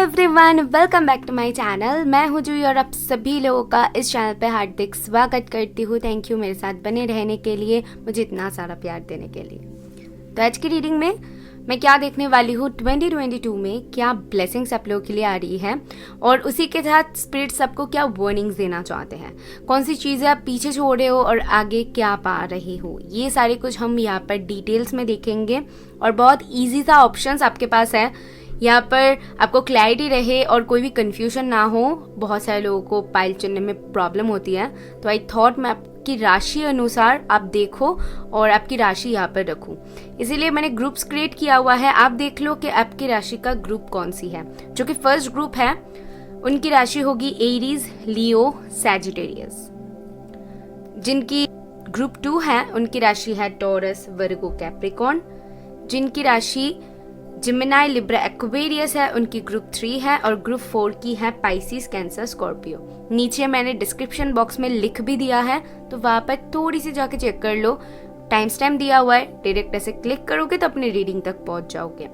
Everyone, welcome back to my channel. मैं हूं जूही और आप सभी लोगों का इस चैनल पे हार्दिक स्वागत करती हूं। थैंक यू मेरे साथ बने रहने के लिए, मुझे इतना सारा प्यार देने के लिए। तो आज की रीडिंग में मैं क्या देखने वाली हूँ, 2022 में क्या ब्लेसिंग्स आप लोगों के लिए आ रही है और उसी के साथ स्पिरिट्स आपको क्या वार्निंग्स देना चाहते हैं, कौन सी चीज़ें आप पीछे छोड़ रहे हो और आगे क्या पा रहे हो, ये सारे कुछ हम यहाँ पर डिटेल्स में देखेंगे। और बहुत ईजी सा ऑप्शंस आपके पास है यहाँ पर, आपको क्लैरिटी रहे और कोई भी कंफ्यूजन ना हो। बहुत सारे लोगों को पाइल चुनने में प्रॉब्लम होती है, तो आई थॉट मैं आपकी राशि अनुसार आप देखो और आपकी राशि यहाँ पर रखूँ, इसीलिए मैंने ग्रुप्स क्रिएट किया हुआ है। आप देख लो कि आपकी राशि का ग्रुप कौन सी है। जो कि फर्स्ट ग्रुप है उनकी राशि होगी एरीज, लियो, सैजिटेरियस। जिनकी ग्रुप 2 है उनकी राशि है टॉरस, वर्गो, कैप्रिकॉर्न। जिनकी राशि जिमिनाई, लिब्रा, एक्वेरियस है उनकी ग्रुप 3 है और ग्रुप 4 की है पाइसिस, कैंसर, स्कॉर्पियो। नीचे मैंने डिस्क्रिप्शन बॉक्स में लिख भी दिया है, तो वहां पर थोड़ी सी जाके चेक कर लो। टाइम स्टैम्प दिया हुआ है, डायरेक्ट ऐसे क्लिक करोगे तो अपनी रीडिंग तक पहुंच जाओगे।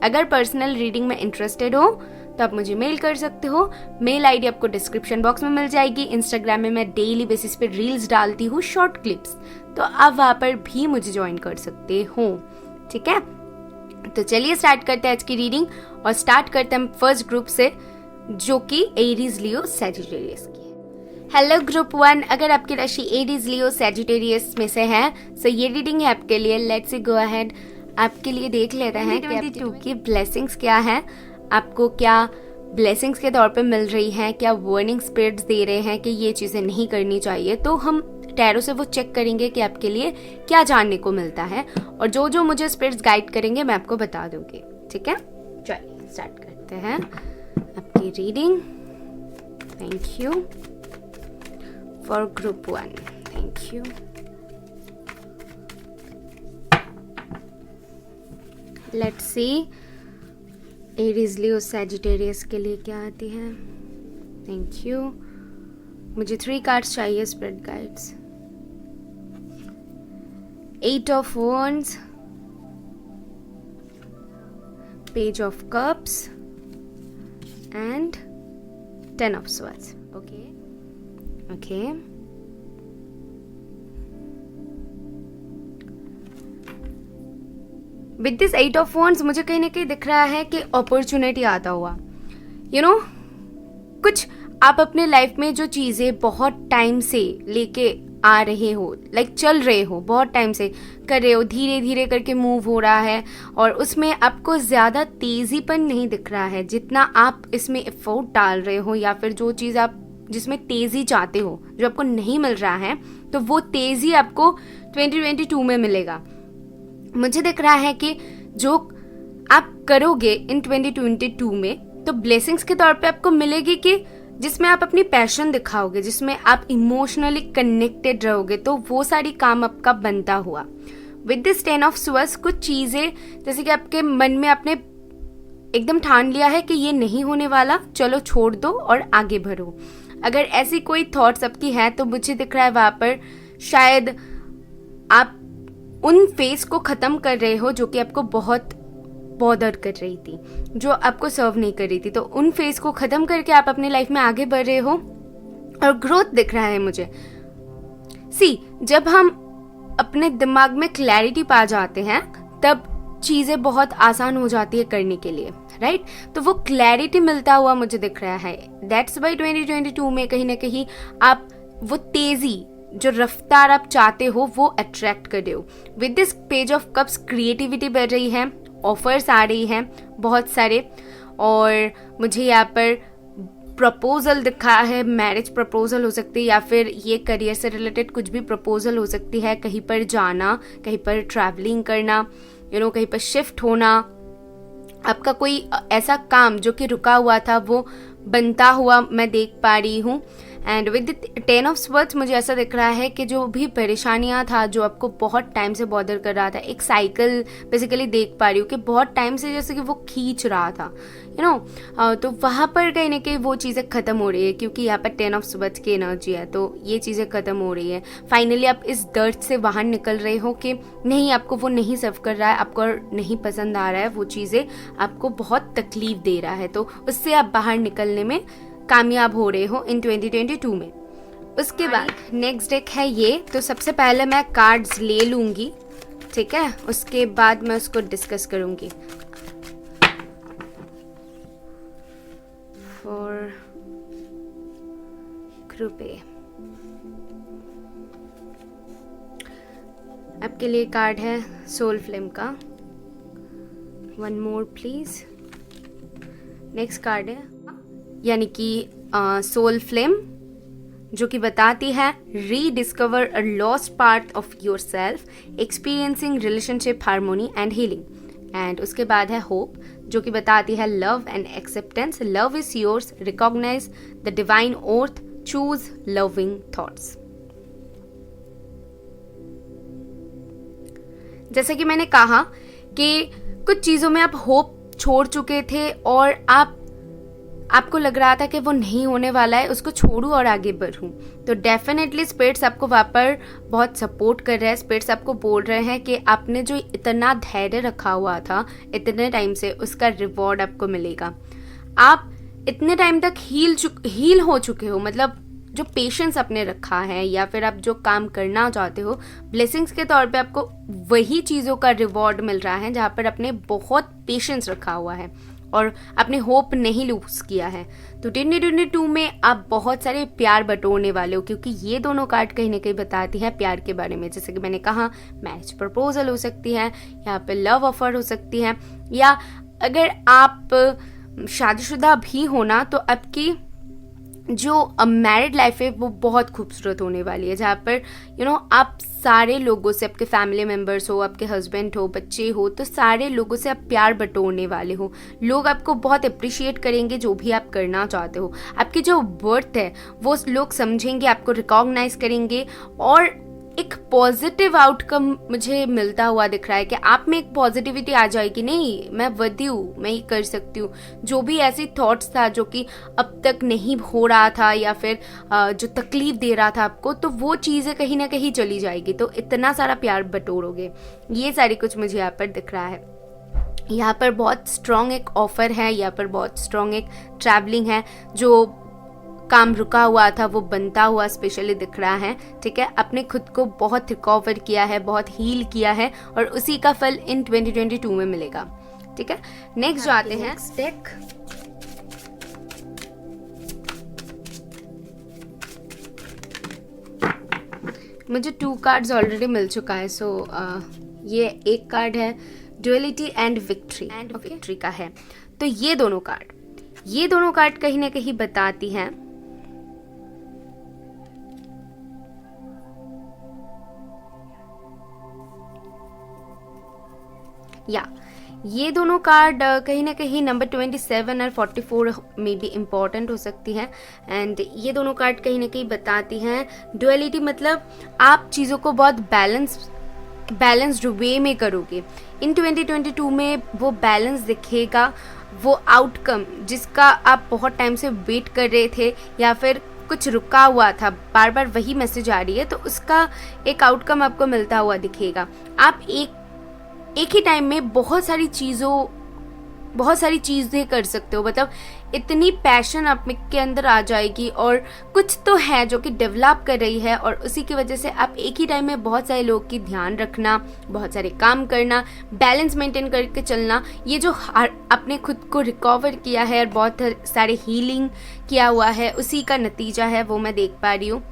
अगर पर्सनल रीडिंग में इंटरेस्टेड हो तो आप मुझे मेल कर सकते हो। मेल आईडी आपको डिस्क्रिप्शन बॉक्स में मिल जाएगी। इंस्टाग्राम में मैं डेली बेसिस पे रील्स डालती हूँ, शॉर्ट क्लिप्स, तो आप वहां पर भी मुझे ज्वाइन कर सकते हो। ठीक है, तो चलिए स्टार्ट करते हैं आज की रीडिंग और स्टार्ट करते हैं फर्स्ट ग्रुप से, जो कि एरीज, लियो, सैजिटेरियस की है। हेलो ग्रुप 1, अगर आपकी राशि एरीज, लियो, सैजिटेरियस में से है तो ये रीडिंग है आपके लिए। लेट्स गो अहेड, आपके लिए देख लेते हैं कि 2022 की ब्लेसिंग्स क्या है, आपको क्या ब्लेसिंग्स के तौर पे मिल रही है, क्या वार्निंग स्पिरिट्स दे रहे हैं कि ये चीजें नहीं करनी चाहिए। तो हम टैरो से वो चेक करेंगे कि आपके लिए क्या जानने को मिलता है और जो जो मुझे स्पिरिट्स गाइड करेंगे मैं आपको बता दूंगी। ठीक है, चलिए स्टार्ट करते हैं आपकी reading. Thank you for group 1, thank you. Let's see Aries, Leo, Sagittarius के लिए क्या आती है। Thank you. मुझे 3 कार्ड्स चाहिए spirit guides. 8 of Wands, Page of Cups and 10 of Swords. Okay. With this 8 of Wands मुझे कहीं ना कहीं दिख रहा है कि अपॉर्चुनिटी आता हुआ। कुछ आप अपने लाइफ में जो चीजें बहुत टाइम से लेके आ रहे हो, चल रहे हो, बहुत टाइम से कर रहे हो, धीरे धीरे करके मूव हो रहा है और उसमें आपको ज़्यादा तेज़ीपन नहीं दिख रहा है जितना आप इसमें एफर्ट डाल रहे हो, या फिर जो चीज़ आप जिसमें तेज़ी चाहते हो जो आपको नहीं मिल रहा है, तो वो तेज़ी आपको 2022 में मिलेगा। मुझे दिख रहा है कि जो आप करोगे इन 2022 में तो ब्लेसिंग्स के तौर पे आपको मिलेगी कि जिसमें आप अपनी पैशन दिखाओगे, जिसमें आप इमोशनली कनेक्टेड रहोगे, तो वो सारी काम आपका बनता हुआ। विद दिस 10 ऑफ स्वर्ड्स कुछ चीजें जैसे कि आपके मन में आपने एकदम ठान लिया है कि ये नहीं होने वाला, चलो छोड़ दो और आगे बढ़ो। अगर ऐसी कोई थॉट्स आपकी है तो मुझे दिख रहा है वहां पर शायद आप उन फेज को खत्म कर रहे हो जो कि आपको बहुत बॉदर कर रही थी, जो आपको सर्व नहीं कर रही थी, तो उन फेज को खत्म करके आप अपनी लाइफ में आगे बढ़ रहे हो और ग्रोथ दिख रहा है मुझे। जब हम अपने दिमाग में क्लैरिटी पा जाते हैं तब चीजें बहुत आसान हो जाती है करने के लिए, राइट? तो वो क्लैरिटी मिलता हुआ मुझे दिख रहा है। दैट्स वाई 2022 में कहीं ना कहीं आप वो तेजी, जो रफ्तार आप चाहते हो वो अट्रैक्ट कर रहे हो। With this page of cups creativity बढ़ रही है, ऑफर्स आ रही हैं बहुत सारे, और मुझे यहाँ पर प्रपोजल दिखा है। मैरिज प्रपोजल हो सकती है या फिर ये करियर से रिलेटेड कुछ भी प्रपोजल हो सकती है। कहीं पर जाना, कहीं पर ट्रैवलिंग करना, कहीं पर शिफ्ट होना, आपका कोई ऐसा काम जो कि रुका हुआ था वो बनता हुआ मैं देख पा रही हूँ। And with the 10 of swords मुझे ऐसा दिख रहा है कि जो भी परेशानियां था, जो आपको बहुत टाइम से बॉदर कर रहा था, एक साइकिल बेसिकली देख पा रही हूँ कि बहुत टाइम से जैसे कि वो खींच रहा था, तो वहाँ पर कहीं ना कहीं वो चीज़ें ख़त्म हो रही है, क्योंकि यहाँ पर 10 ऑफ स्वर्ड्स की एनर्जी है, तो ये चीज़ें ख़त्म हो रही है। फाइनली आप इस दर्द से बाहर निकल रहे हो कि नहीं, आपको वो नहीं सर्व कर रहा है, आपको नहीं पसंद आ रहा है, वो चीज़ें आपको बहुत तकलीफ दे रहा है, तो उससे आप बाहर निकलने में कामयाब हो रहे हो इन 2022 में। उसके बाद नेक्स्ट डेक है ये, तो सबसे पहले मैं कार्ड्स ले लूँगी, ठीक है, उसके बाद मैं उसको डिस्कस करूँगी। फॉर ग्रुप ए आपके लिए कार्ड है सोल फ्लेम का। One more please. Next card है यानी कि सोल फ्लेम, जो कि बताती है rediscover a lost part of yourself, experiencing relationship harmony and healing. And उसके बाद है होप, जो कि बताती है love and acceptance, love is yours, recognise the divine worth, choose loving thoughts. जैसे कि मैंने कहा कि कुछ चीज़ों में आप होप छोड़ चुके थे और आपको लग रहा था कि वो नहीं होने वाला है, उसको छोड़ूं और आगे बढ़ूं, तो डेफिनेटली स्पिरिट्स आपको वहाँ पर बहुत सपोर्ट कर रहे हैं। स्पिरिट्स आपको बोल रहे हैं कि आपने जो इतना धैर्य रखा हुआ था इतने टाइम से, उसका रिवॉर्ड आपको मिलेगा। आप इतने टाइम तक हील हो चुके हो, मतलब जो पेशेंस आपने रखा है या फिर आप जो काम करना चाहते हो, ब्लेसिंग्स के तौर पे आपको वही चीज़ों का रिवॉर्ड मिल रहा है जहाँ पर आपने बहुत पेशेंस रखा हुआ है और आपने होप नहीं लूज किया है। तो 2022 में आप बहुत सारे प्यार बटोरने वाले हो, क्योंकि ये दोनों कार्ड कहीं ना कहीं बताती है प्यार के बारे में। जैसे कि मैंने कहा, मैरिज प्रपोजल हो सकती है, यहाँ पे लव ऑफर हो सकती है, या अगर आप शादीशुदा भी हो ना, तो आपकी जो मैरिड लाइफ है वो बहुत खूबसूरत होने वाली है, जहाँ पर आप सारे लोगों से, आपके फैमिली मेम्बर्स हो, आपके हस्बैंड हो, बच्चे हो, तो सारे लोगों से आप प्यार बटोरने वाले हो। लोग आपको बहुत अप्रिशिएट करेंगे जो भी आप करना चाहते हो। आपकी जो वर्थ है वो लोग समझेंगे, आपको रिकॉग्नाइज करेंगे और एक पॉजिटिव आउटकम मुझे मिलता हुआ दिख रहा है कि आप में एक पॉजिटिविटी आ जाएगी, नहीं मैं वर्दी हूँ, मैं ये कर सकती हूँ। जो भी ऐसी थॉट्स था जो कि अब तक नहीं हो रहा था या फिर जो तकलीफ दे रहा था आपको, तो वो चीज़ें कहीं ना कहीं चली जाएगी, तो इतना सारा प्यार बटोरोगे। ये सारी कुछ मुझे यहाँ पर दिख रहा है। यहाँ पर बहुत स्ट्रॉन्ग एक ऑफर है, यहाँ पर बहुत स्ट्रॉन्ग एक ट्रैवलिंग है, जो काम रुका हुआ था वो बनता हुआ स्पेशली दिख रहा है, ठीक है। अपने खुद को बहुत रिकवर किया है, बहुत हील किया है और उसी का फल इन 2022 में मिलेगा, ठीक है। नेक्स्ट जो आते हैं डेक, मुझे 2 कार्ड्स ऑलरेडी मिल चुका है, सो ये एक कार्ड है ड्युअलिटी एंड विक्ट्री का है। तो ये दोनों कार्ड कहीं ना कहीं बताती हैं ये दोनों कार्ड कहीं ना कहीं नंबर 27 और 44 में भी इम्पॉर्टेंट हो सकती है। एंड ये दोनों कार्ड कहीं ना कहीं बताती हैं डुअलिटी, मतलब आप चीज़ों को बहुत बैलेंस्ड वे में करोगे। इन 2022 में वो बैलेंस दिखेगा, वो आउटकम जिसका आप बहुत टाइम से वेट कर रहे थे या फिर कुछ रुका हुआ था, बार बार वही मैसेज आ रही है, तो उसका एक आउटकम आपको मिलता हुआ दिखेगा। आप एक ही टाइम में बहुत सारी चीज़ें कर सकते हो, मतलब इतनी पैशन आप के अंदर आ जाएगी और कुछ तो है जो कि डेवलप कर रही है, और उसी की वजह से आप एक ही टाइम में बहुत सारे लोग की ध्यान रखना, बहुत सारे काम करना, बैलेंस मेंटेन करके चलना, ये जो आपने खुद को रिकवर किया है और बहुत सारे हीलिंग किया हुआ है, उसी का नतीजा है, वो मैं देख पा रही हूँ।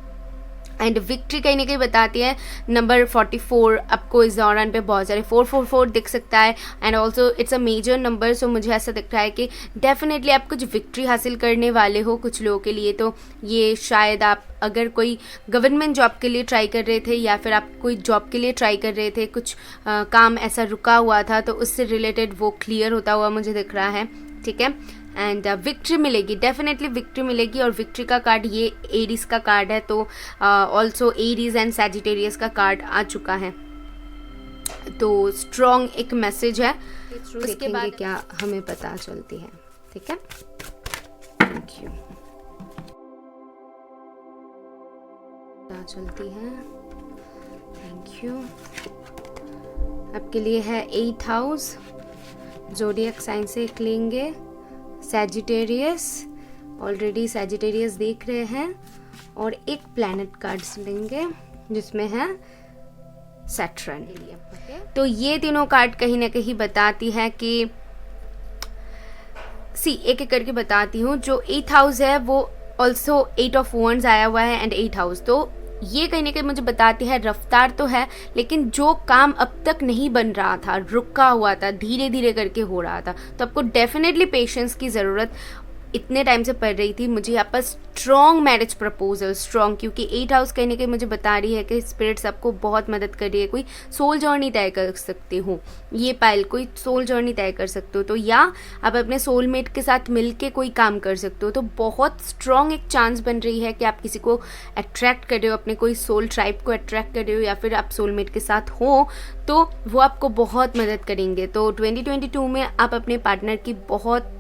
एंड विक्ट्री कहीं ना कहीं बताती है नंबर 44, आपको इस दौरान पे बहुत सारे 444 दिख सकता है and also it's a major number, so मुझे ऐसा दिख रहा है कि डेफिनेटली आप कुछ विक्ट्री हासिल करने वाले हो कुछ लोगों के लिए। तो ये शायद आप अगर कोई गवर्नमेंट जॉब के लिए ट्राई कर रहे थे या फिर आप कोई जॉब के लिए ट्राई कर रहे थे, कुछ काम ऐसा रुका हुआ था, तो उससे रिलेटेड वो क्लियर होता हुआ मुझे दिख रहा है, ठीक है। एंड विक्ट्री मिलेगी, डेफिनेटली विक्ट्री मिलेगी। और विक्ट्री का कार्ड ये एरीज का कार्ड है, तो ऑल्सो एरीज एंड सैजिटेरियस का कार्ड आ चुका है, तो स्ट्रॉन्ग एक मैसेज है। उसके बाद क्या हमें पता चलती है, ठीक है। Thank you. पता चलती है, थैंक यू। आपके लिए है 8th हाउस, ज़ोडिएक साइन से एक लेंगे, सैजिटेरियस, ऑलरेडी सैजिटेरियस देख रहे हैं, और एक प्लैनेट कार्ड्स लेंगे जिसमें है सैटर्न। तो ये तीनों कार्ड कहीं ना कहीं बताती है कि एक एक करके बताती हूँ। जो 8th हाउस है वो ऑल्सो 8 ऑफ वॉन्ड्स आया हुआ है एंड 8th हाउस, तो ये कहीं ना कहीं मुझे बताती है रफ्तार तो है, लेकिन जो काम अब तक नहीं बन रहा था, रुका हुआ था, धीरे धीरे करके हो रहा था, तो आपको डेफिनेटली पेशेंस की ज़रूरत इतने टाइम से पड़ रही थी। मुझे यहाँ पर स्ट्रॉन्ग मैरिज प्रपोजल, स्ट्रॉन्ग, क्योंकि 8th हाउस कहीं ना कहीं मुझे बता रही है कि स्पिरिट्स आपको बहुत मदद कर रही है। कोई सोल जर्नी तय कर सकते हो, ये पाइल कोई सोल जर्नी तय कर सकते हो, तो या आप अपने सोलमेट के साथ मिलके कोई काम कर सकते हो। तो बहुत स्ट्रॉन्ग एक चांस बन रही है कि आप किसी को अट्रैक्ट कर रहे हो, अपने कोई सोल ट्राइब को अट्रैक्ट कर रहे हो, या फिर आप सोलमेट के साथ हो तो वो आपको बहुत मदद करेंगे। तो 2022 में आप अपने पार्टनर की बहुत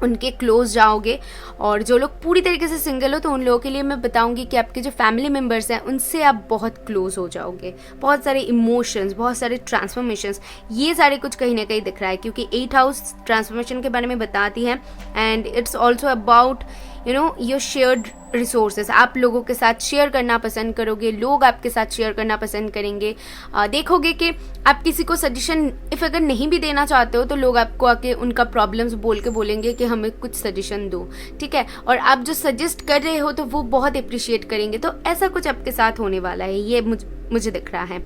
उनके क्लोज जाओगे। और जो लोग पूरी तरीके से सिंगल हो तो उन लोगों के लिए मैं बताऊंगी कि आपके जो फैमिली मेम्बर्स हैं उनसे आप बहुत क्लोज हो जाओगे। बहुत सारे इमोशंस, बहुत सारे ट्रांसफॉर्मेशंस, ये सारे कुछ कहीं ना कहीं दिख रहा है, क्योंकि 8th हाउस ट्रांसफॉर्मेशन के बारे में बताती है and it's also about your shared resources. आप लोगों के साथ शेयर करना पसंद करोगे, लोग आपके साथ शेयर करना पसंद करेंगे। देखोगे कि आप किसी को सजेशन इफ़ अगर नहीं भी देना चाहते हो तो लोग आपको आके उनका प्रॉब्लम्स बोल के बोलेंगे कि हमें कुछ सजेशन दो, ठीक है। और आप जो सजेस्ट कर रहे हो तो वो बहुत अप्रिशिएट करेंगे। तो ऐसा कुछ आपके साथ होने वाला है, ये मुझे दिख रहा है।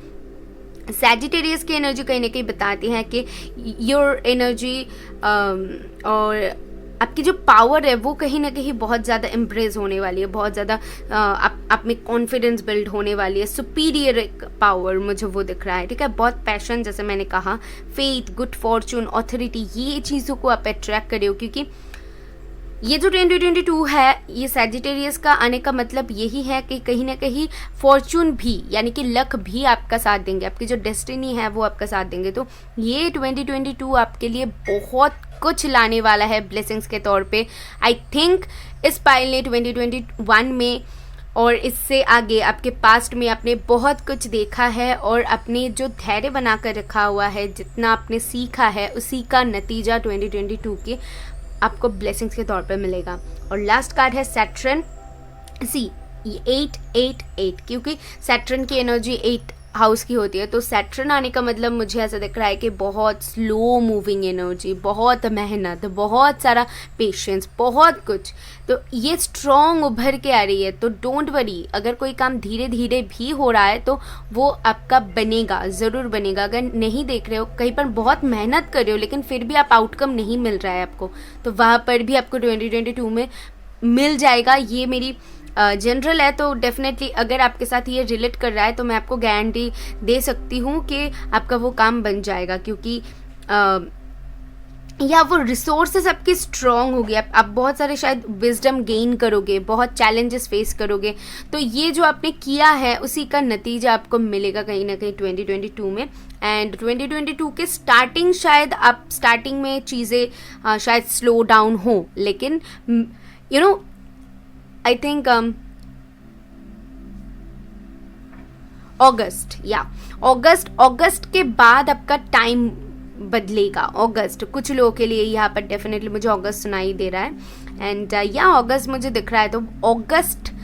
सैजिटेरियस की एनर्जी कहीं ना कहीं बताती है कि योर एनर्जी और आपकी जो पावर है वो कहीं ना कहीं बहुत ज़्यादा इम्प्रेस होने वाली है, बहुत ज़्यादा आप में कॉन्फिडेंस बिल्ड होने वाली है, सुपीरियर एक पावर मुझे वो दिख रहा है, ठीक है। बहुत पैशन, जैसे मैंने कहा, फेथ, गुड फॉर्चून, ऑथोरिटी, ये चीज़ों को आप अट्रैक्ट करे हो, क्योंकि ये जो 2022 है, ये सैजिटेरियस का आने का मतलब यही है कि कहीं ना कहीं फॉर्चून भी, यानी कि लक भी आपका साथ देंगे, आपकी जो डेस्टिनी है वो आपका साथ देंगे। तो ये 2022 आपके लिए बहुत कुछ लाने वाला है ब्लेसिंग्स के तौर पे। आई थिंक इस पाइल ने 2021 में और इससे आगे आपके पास्ट में आपने बहुत कुछ देखा है, और अपने जो धैर्य बना कर रखा हुआ है, जितना आपने सीखा है, उसी का नतीजा 2022 के आपको ब्लेसिंग्स के तौर पे मिलेगा। और लास्ट कार्ड है सैटर्न। 888, क्योंकि सैटर्न की एनर्जी 8th हाउस की होती है, तो सैटर्न आने का मतलब मुझे ऐसा दिख रहा है कि बहुत स्लो मूविंग एनर्जी, बहुत मेहनत, बहुत सारा पेशेंस, बहुत कुछ। तो ये स्ट्रॉन्ग उभर के आ रही है। तो डोंट वरी, अगर कोई काम धीरे धीरे भी हो रहा है तो वो आपका बनेगा, ज़रूर बनेगा। अगर नहीं देख रहे हो, कहीं पर बहुत मेहनत कर रहे हो लेकिन फिर भी आप आउटकम नहीं मिल रहा है आपको, तो वहाँ पर भी आपको 2022 में मिल जाएगा। ये मेरी जनरल है, तो डेफिनेटली अगर आपके साथ ये रिलेट कर रहा है तो मैं आपको गारंटी दे सकती हूँ कि आपका वो काम बन जाएगा, क्योंकि या वो रिसोर्सेस आपकी स्ट्रॉन्ग होगी। आप बहुत सारे शायद विजडम गेन करोगे, बहुत चैलेंजेस फेस करोगे, तो ये जो आपने किया है उसी का नतीजा आपको मिलेगा कहीं ना कहीं 2022 में। एंड 2022 के स्टार्टिंग, शायद आप स्टार्टिंग में चीज़ें शायद स्लो डाउन हो, लेकिन आई थिंक अगस्त के बाद आपका टाइम बदलेगा। अगस्त कुछ लोगों के लिए यहाँ पर डेफिनेटली मुझे अगस्त सुनाई दे रहा है, एंड अगस्त मुझे दिख रहा है, तो अगस्त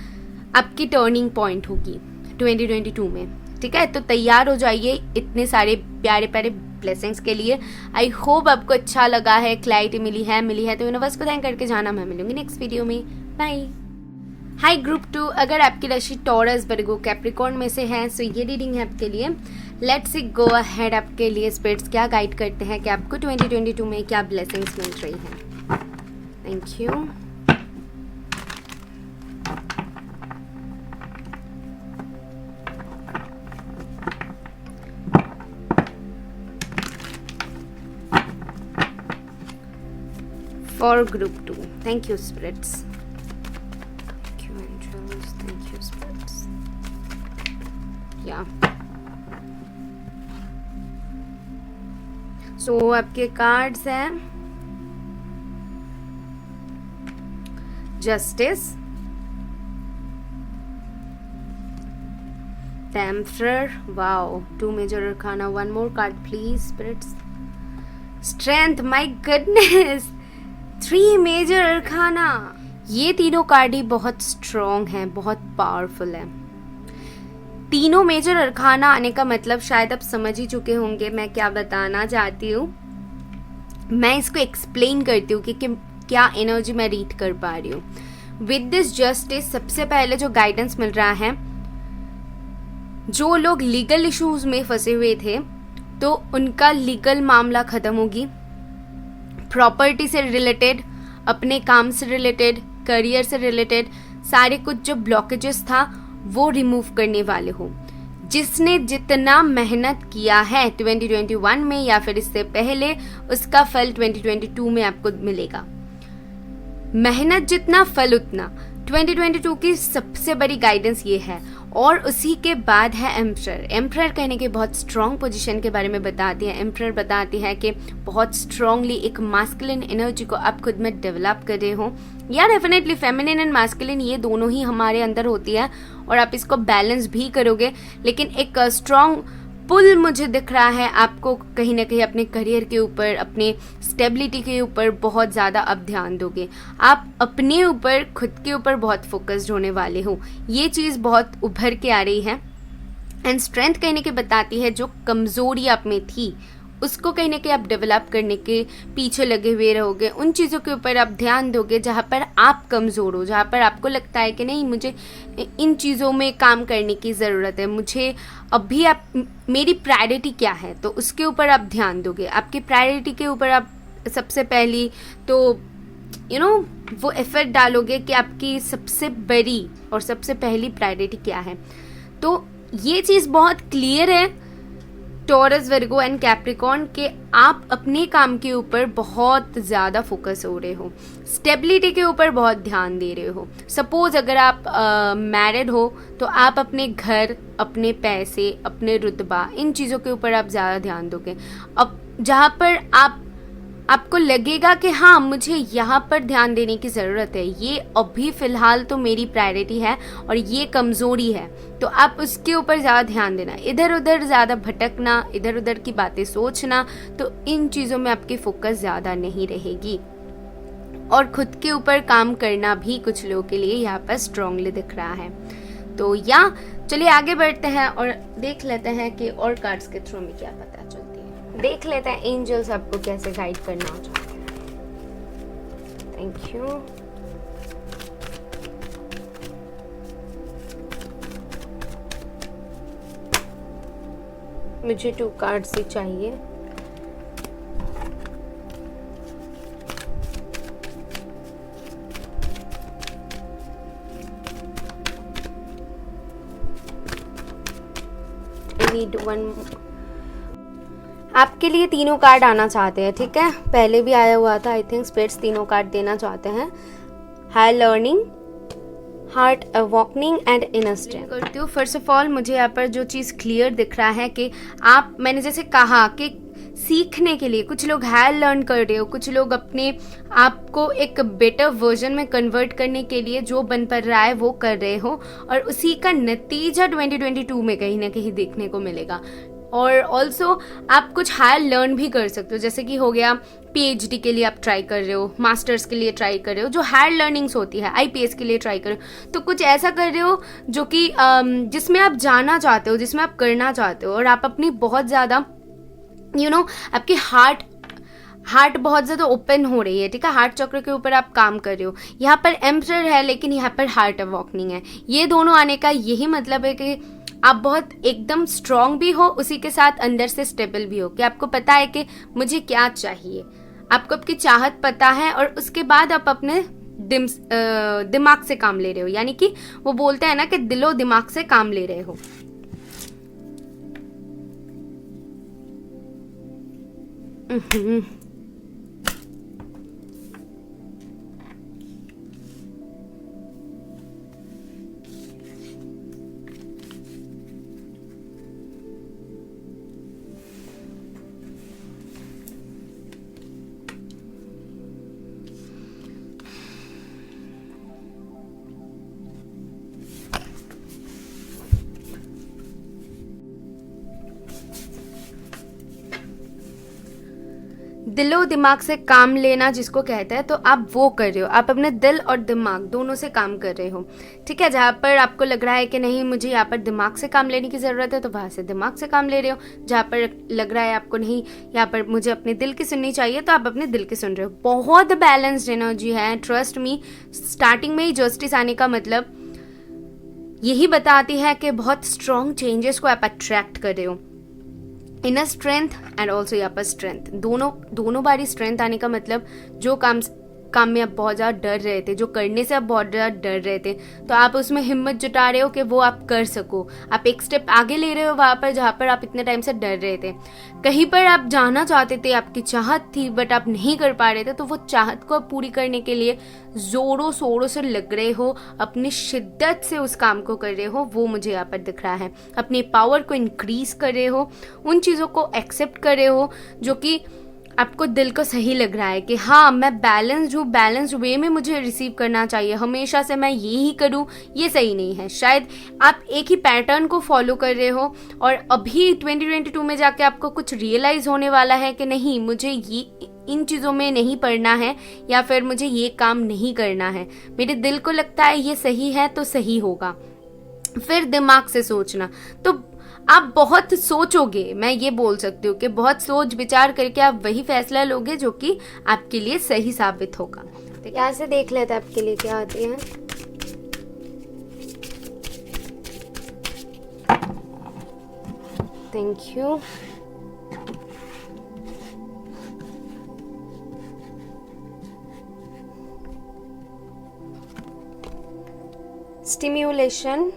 आपकी टर्निंग पॉइंट होगी 2022 में, ठीक है। तो तैयार हो जाइए इतने सारे प्यारे प्यारे ब्लेसिंग्स के लिए। आई होप आपको अच्छा लगा है, क्लैरिटी मिली है तो यूनिवर्स को थैंक करके जाना। मैं मिलूंगी नेक्स्ट वीडियो में, बाय। हाय ग्रुप 2, अगर आपकी राशि टॉरस, वर्गो, कैप्रिकॉर्न में से है तो ये रीडिंग है आपके लिए। लेट्स गो अहेड, आपके लिए स्पिरिट्स क्या गाइड करते हैं कि आपको 2022 में क्या ब्लेसिंग्स मिल रही हैं। Thank you. और group 2। Thank you spirits, thank you angels, thank you spirits. या सो आपके कार्ड्स हैं justice, the emperor, wow, 2 major arcana, 1 more card please spirits, strength, my goodness, 3 major arcana. ये तीनों कार्ड ही बहुत स्ट्रॉन्ग हैं, बहुत powerful है। तीनों मेजर अरकाना आने का मतलब शायद आप समझ ही चुके होंगे मैं क्या बताना चाहती हूँ। मैं इसको एक्सप्लेन करती हूँ कि क्या एनर्जी मैं रीड कर पा रही हूँ। विद दिस जस्टिस सबसे पहले जो गाइडेंस मिल रहा है, जो लोग लीगल इश्यूज में फंसे हुए थे तो उनका लीगल मामला खत्म होगी। प्रॉपर्टी से रिलेटेड, अपने काम से रिलेटेड, करियर से रिलेटेड सारे कुछ जो ब्लॉकेजेस था वो रिमूव करने वाले हो। जिसने जितना मेहनत किया है 2021 में या फिर इससे पहले, उसका फल 2022 में आपको मिलेगा। मेहनत जितना फल उतना, 2022 की सबसे बड़ी गाइडेंस ये है। और उसी के बाद है एम्परर। एम्परर कहने के बहुत स्ट्रॉन्ग पोजीशन के बारे में बताती है। एम्परर बताती है कि बहुत स्ट्रांगली एक मास्कुलिन एनर्जी को आप खुद में डेवलप कर रहे हो, या डेफिनेटली फेमिनिन एंड मास्कुलिन ये दोनों ही हमारे अंदर होती है और आप इसको बैलेंस भी करोगे। लेकिन एक स्ट्रॉन्ग पुल मुझे दिख रहा है आपको कहीं ना कहीं अपने करियर के ऊपर, अपने स्टेबिलिटी के ऊपर बहुत ज़्यादा अब ध्यान दोगे। आप अपने ऊपर, खुद के ऊपर बहुत फोकस्ड होने वाले हो। ये चीज़ बहुत उभर के आ रही है। एंड स्ट्रेंथ कहने के बताती है जो कमज़ोरी आप में थी उसको कहीं ना कहीं आप डेवलप करने के पीछे लगे हुए रहोगे। उन चीज़ों के ऊपर आप ध्यान दोगे जहाँ पर आप कमज़ोर हो, जहाँ पर आपको लगता है कि नहीं मुझे इन चीज़ों में काम करने की ज़रूरत है, मुझे अभी आप मेरी प्रायोरिटी क्या है, तो उसके ऊपर आप ध्यान दोगे। आपकी प्रायोरिटी के ऊपर आप सबसे पहली तो वो एफर्ट डालोगे कि आपकी सबसे बड़ी और सबसे पहली प्रायोरिटी क्या है। तो ये चीज़ बहुत क्लियर है टॉरस, वर्गो एंड कैप्रिकॉर्न के आप अपने काम के ऊपर बहुत ज़्यादा फोकस हो रहे हो, स्टेबिलिटी के ऊपर बहुत ध्यान दे रहे हो। सपोज अगर आप मैरिड हो तो आप अपने घर, अपने पैसे, अपने रुतबा, इन चीज़ों के ऊपर आप ज़्यादा ध्यान दोगे। अब जहाँ पर आपको लगेगा कि हाँ मुझे यहाँ पर ध्यान देने की ज़रूरत है, ये अभी फ़िलहाल तो मेरी प्रायोरिटी है और ये कमज़ोरी है, तो आप उसके ऊपर ज़्यादा ध्यान देना। इधर उधर ज़्यादा भटकना, इधर उधर की बातें सोचना, तो इन चीज़ों में आपकी फोकस ज़्यादा नहीं रहेगी। और खुद के ऊपर काम करना भी कुछ लोगों के लिए यहाँ पर स्ट्रांगली दिख रहा है। तो चलिए आगे बढ़ते हैं और देख लेते हैं कि और कार्ड्स के थ्रू में क्या पता चलती है। देख लेते हैं एंजल्स आपको कैसे गाइड करना चाहते हैं। Thank you. मुझे 2 कार्ड्स ही चाहिए। I need 1। आपके लिए तीनों कार्ड आना चाहते हैं, ठीक है। पहले भी आया हुआ था, आई थिंक स्पिरिट्स तीनों कार्ड देना चाहते हैं। High learning, heart awakening and inner strength करती हूँ। फर्स्ट ऑफ ऑल मुझे यहाँ पर जो चीज़ क्लियर दिख रहा है कि मैंने जैसे कहा कि सीखने के लिए कुछ लोग हाई लर्न कर रहे हो, कुछ लोग अपने आप को एक बेटर वर्जन में कन्वर्ट करने के लिए जो बन पड़ रहा है वो कर रहे हो, और उसी का नतीजा 2022 में कहीं ना कहीं देखने को मिलेगा। और ऑल्सो आप कुछ हायर लर्न भी कर सकते हो, जैसे कि हो गया पीएचडी के लिए आप ट्राई कर रहे हो, मास्टर्स के लिए ट्राई कर रहे हो, जो हायर लर्निंग्स होती है, आईपीएस के लिए ट्राई कर रहे हो, तो कुछ ऐसा कर रहे हो जो कि जिसमें आप जाना चाहते हो, जिसमें आप करना चाहते हो, और आप अपनी बहुत ज़्यादा आपकी हार्ट बहुत ज़्यादा ओपन हो रही है, ठीक है। हार्ट चक्र के ऊपर आप काम कर रहे हो। यहाँ पर एम्परर है लेकिन यहाँ पर हार्ट अवॉकनिंग है। ये दोनों आने का यही मतलब है कि आप बहुत एकदम स्ट्रांग भी हो, उसी के साथ अंदर से स्टेबल भी हो, कि आपको पता है कि मुझे क्या चाहिए, आपको आपकी चाहत पता है, और उसके बाद आप अपने दिमाग से काम ले रहे हो। यानी कि वो बोलते हैं ना कि दिलो दिमाग से काम ले रहे हो। दिलो दिमाग से काम लेना जिसको कहते हैं, तो आप वो कर रहे हो, आप अपने दिल और दिमाग दोनों से काम कर रहे हो, ठीक है। जहाँ पर आपको लग रहा है कि नहीं मुझे यहाँ पर दिमाग से काम लेने की ज़रूरत है, तो वहाँ से दिमाग से काम ले रहे हो। जहाँ पर लग रहा है आपको नहीं यहाँ पर मुझे अपने दिल की सुननी चाहिए, तो आप अपने दिल की सुन रहे हो। बहुत बैलेंस्ड एनर्जी है, ट्रस्ट मी। स्टार्टिंग में ही जस्टिस आने का मतलब यही बताती है कि बहुत स्ट्रॉन्ग चेंजेस को आप अट्रैक्ट कर रहे हो। इनर स्ट्रेंथ एंड ऑल्सो यहाँ पर स्ट्रेंथ, दोनों बारी स्ट्रेंथ आने का मतलब जो काम में आप बहुत ज़्यादा डर रहे थे, जो करने से आप बहुत ज़्यादा डर रहे थे, तो आप उसमें हिम्मत जुटा रहे हो कि वो आप कर सको। आप एक स्टेप आगे ले रहे हो वहाँ पर जहाँ पर आप इतने टाइम से डर रहे थे। कहीं पर आप जाना चाहते थे, आपकी चाहत थी, बट आप नहीं कर पा रहे थे, तो वो चाहत को पूरी करने के लिए ज़ोरों शोरों से लग रहे हो, अपनी शिद्दत से उस काम को कर रहे हो। वो मुझे यहाँ पर दिख रहा है। अपनी पावर को इंक्रीज कर रहे हो, उन चीज़ों को एक्सेप्ट कर रहे हो जो कि आपको दिल को सही लग रहा है कि हाँ मैं बैलेंस्ड हूँ, बैलेंस्ड वे में मुझे रिसीव करना चाहिए, हमेशा से मैं ये ही करूँ, ये सही नहीं है। शायद आप एक ही पैटर्न को फॉलो कर रहे हो और अभी 2022 में जाके आपको कुछ रियलाइज होने वाला है कि नहीं मुझे ये इन चीज़ों में नहीं पड़ना है, या फिर मुझे ये काम नहीं करना है। मेरे दिल को लगता है ये सही है तो सही होगा। फिर दिमाग से सोचना, तो आप बहुत सोचोगे, मैं ये बोल सकती हूँ कि बहुत सोच विचार करके आप वही फैसला लोगे जो कि आपके लिए सही साबित होगा। तो यहाँ से देख लेते हैं आपके लिए क्या आती है। Thank you. Stimulation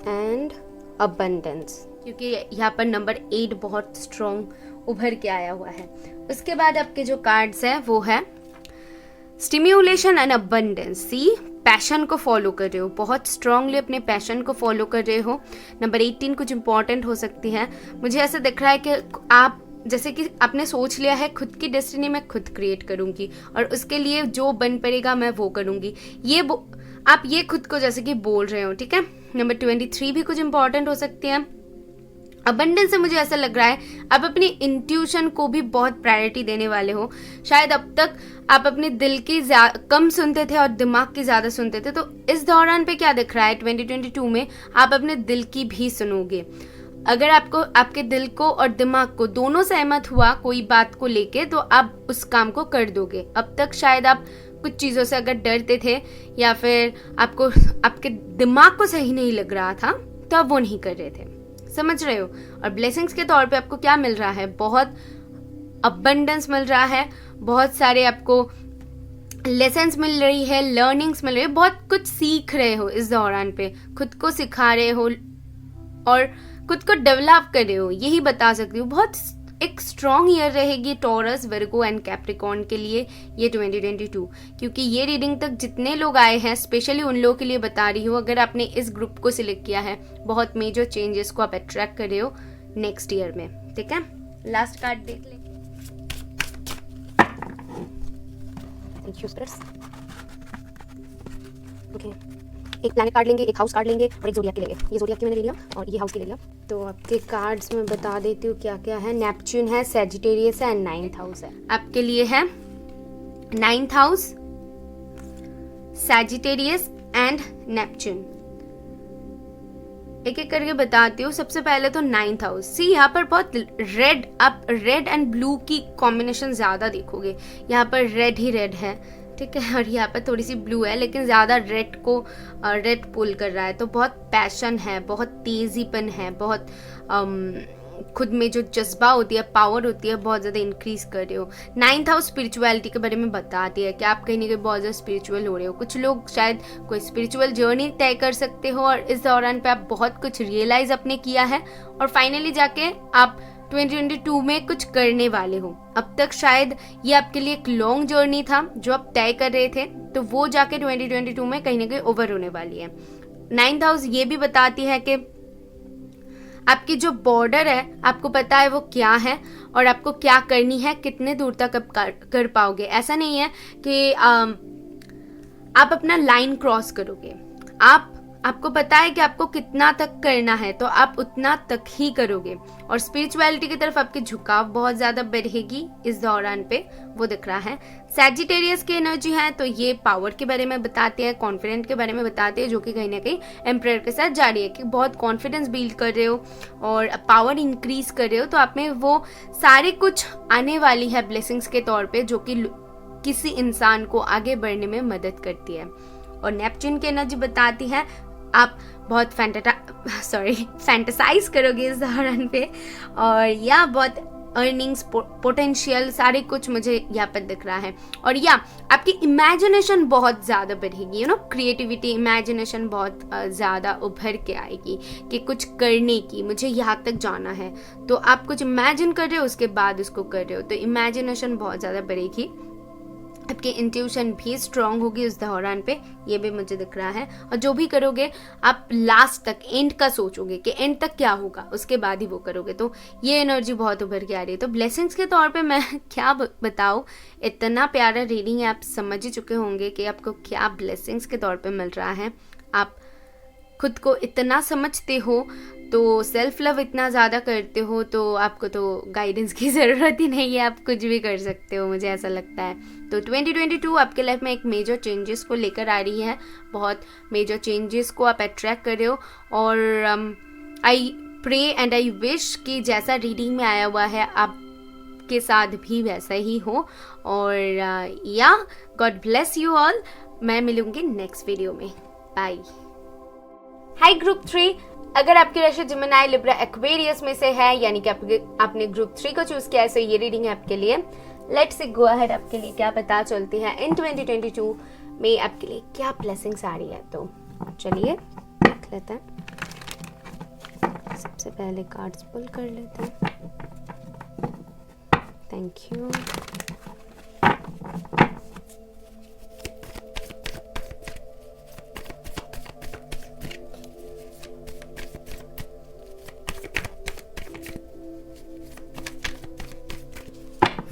and abundance, क्योंकि यहाँ पर नंबर 8 बहुत स्ट्रॉन्ग उभर के आया हुआ है। उसके बाद आपके जो कार्ड्स हैं वो है stimulation and abundance. See, passion को फॉलो कर रहे हो, बहुत स्ट्रांगली अपने पैशन को फॉलो कर रहे हो। नंबर 18 कुछ इंपॉर्टेंट हो सकती है। मुझे ऐसा दिख रहा है कि आप जैसे कि आपने सोच लिया है खुद की डेस्टिनी मैं खुद क्रिएट करूंगी और उसके लिए जो बन पड़ेगा मैं वो करूंगी। आप ये खुद को जैसे कि बोल रहे हो, ठीक है। नंबर 23 भी कुछ इंपॉर्टेंट हो सकती है। अबंडेंस से मुझे ऐसा लग रहा है आप अपनी इंट्यूशन को भी बहुत प्रायोरिटी देने वाले हो। शायद अब तक आप अपने दिल की कम सुनते थे और दिमाग की ज़्यादा सुनते थे, तो इस दौरान पे क्या दिख रहा है 2022 में आप अपने दिल की भी सुनोगे। अगर आपको आपके दिल को और दिमाग को दोनों सहमत हुआ कोई बात को लेके, तो आप उस काम को कर दोगे। अब तक शायद आप कुछ चीज़ों से अगर डरते थे या फिर आपको आपके दिमाग को सही नहीं लग रहा था, तो आप वो नहीं कर रहे थे, समझ रहे हो। और ब्लेसिंग्स के तौर पे आपको क्या मिल रहा है, बहुत अबंडेंस मिल रहा है, बहुत सारे आपको लेसन्स मिल रही है, लर्निंग्स मिल रही है, बहुत कुछ सीख रहे हो इस दौरान पे, खुद को सिखा रहे हो और खुद को डेवलप कर रहे हो। यही बता सकती हूँ। बहुत एक स्ट्रॉन्ग ईयर रहेगी टॉरस, वर्गो एंड कैप्रिकॉर्न के लिए ये 2022, क्योंकि ये रीडिंग तक जितने लोग आए हैं स्पेशली उन लोगों के लिए बता रही हूँ। अगर आपने इस ग्रुप को सिलेक्ट किया है, बहुत मेजर चेंजेस को आप अट्रैक्ट कर रहे हो नेक्स्ट ईयर में, ठीक है। लास्ट कार्ड देख ले। Thank you spirits. ओके, एक प्लैनेट कार्ड लेंगे, एक हाउस कार्ड लेंगे और एक ज़ोडिएक के लेंगे। ये ज़ोडिएक की मैंने ले लिया और ये हाउस की ले लिया। तो आपके कार्ड्स में बता देती हूँ क्या क्या है। नेपच्यून है, सैजिटेरियस है एंड 9th हाउस है। आपके लिए है 9th house, Sagittarius and Neptune. एक एक करके बताती हूँ। सबसे पहले तो 9th हाउस। सी, यहाँ पर बहुत रेड, आप रेड एंड ब्लू की कॉम्बिनेशन ज़्यादा देखोगे। यहाँ पर रेड ही रेड है, ठीक है, और यहाँ पर थोड़ी सी ब्लू है, लेकिन ज़्यादा रेड पुल कर रहा है। तो बहुत पैशन है, बहुत तेज़ीपन है, बहुत खुद में जो जज्बा होती है, पावर होती है, बहुत ज़्यादा इंक्रीज कर रहे हो। 9th हाउस स्पिरिचुअलिटी के बारे में बताती है कि आप कहीं ना कहीं बहुत ज़्यादा स्पिरिचुअल हो रहे हो। कुछ लोग शायद कोई स्पिरिचुअल जर्नी तय कर सकते हो और इस दौरान पे आप बहुत कुछ रियलाइज अपने किया है और फाइनली जाके आप 2022 में कुछ करने वाले हो। अब तक शायद ये आपके लिए एक लॉन्ग जर्नी था जो आप तय कर रहे थे, तो वो जाके 2022 में कहीं ना कहीं ओवर होने वाली है। 9th हाउस ये भी बताती है कि आपकी जो बॉर्डर है आपको पता है वो क्या है और आपको क्या करनी है, कितने दूर तक आप कर पाओगे। ऐसा नहीं है कि आप अपना लाइन क्रॉस करोगे। आप आपको पता है कि आपको कितना तक करना है, तो आप उतना तक ही करोगे। और स्पिरिचुअलिटी की तरफ आपकी झुकाव बहुत ज्यादा बढ़ेगी इस दौरान पे, वो दिख रहा है। सैजिटेरियस की एनर्जी है तो ये पावर के बारे में बताते हैं, कॉन्फिडेंट के बारे में बताते हैं, जो कि कहीं ना कहीं एम्परर के साथ जा रही है कि बहुत कॉन्फिडेंस बिल्ड कर रहे हो और पावर इंक्रीज कर रहे हो, तो आप में वो सारे कुछ आने वाली है ब्लेसिंग्स के तौर पे, जो कि किसी इंसान को आगे बढ़ने में मदद करती है। और नेपच्यून की एनर्जी बताती है आप बहुत फैंटेसाइज करोगे इस दौरान पे, और या बहुत अर्निंग्स पोटेंशियल सारे कुछ मुझे यहाँ पर दिख रहा है। और या आपकी इमेजिनेशन बहुत ज़्यादा बढ़ेगी, क्रिएटिविटी, इमेजिनेशन बहुत ज़्यादा उभर के आएगी कि कुछ करने की, मुझे यहाँ तक जाना है, तो आप कुछ इमेजिन कर रहे हो, उसके बाद उसको कर रहे हो, तो इमेजिनेशन बहुत ज़्यादा बढ़ेगी। आपकी इंट्यूशन भी स्ट्रांग होगी उस दौरान पे, ये भी मुझे दिख रहा है। और जो भी करोगे आप लास्ट तक, एंड का सोचोगे कि एंड तक क्या होगा, उसके बाद ही वो करोगे, तो ये एनर्जी बहुत उभर के आ रही है। तो ब्लेसिंग्स के तौर पे मैं क्या बताऊँ, इतना प्यारा रीडिंग है, आप समझ ही चुके होंगे कि आपको क्या ब्लेसिंग्स के तौर पे मिल रहा है। आप खुद को इतना समझते हो, तो सेल्फ लव इतना ज़्यादा करते हो, तो आपको तो गाइडेंस की ज़रूरत ही नहीं है, आप कुछ भी कर सकते हो, मुझे ऐसा लगता है। तो 2022 आपके लाइफ में एक मेजर चेंजेस को लेकर आ रही है, बहुत मेजर चेंजेस को आप अट्रैक्ट कर रहे हो। और I pray and I wish कि जैसा रीडिंग में आया हुआ है आपके साथ भी वैसा ही हो। और या गॉड ब्लेस यू ऑल। मैं मिलूंगी नेक्स्ट वीडियो में, बाय। हाय ग्रुप 3, अगर आपकी राशि जेमिनी, लिब्रा, एक्वेरियस में से है, यानी कि आपने ग्रुप 3 को चूज किया है, सो ये रीडिंग है आपके लिए। लेट्स गो अहेड, आपके लिए क्या पता चलती है इन 2022 में, आपके लिए क्या ब्लेसिंग्स आ रही है। तो चलिए देख लेते हैं। सबसे पहले कार्ड्स पुल कर लेते हैं। Thank you.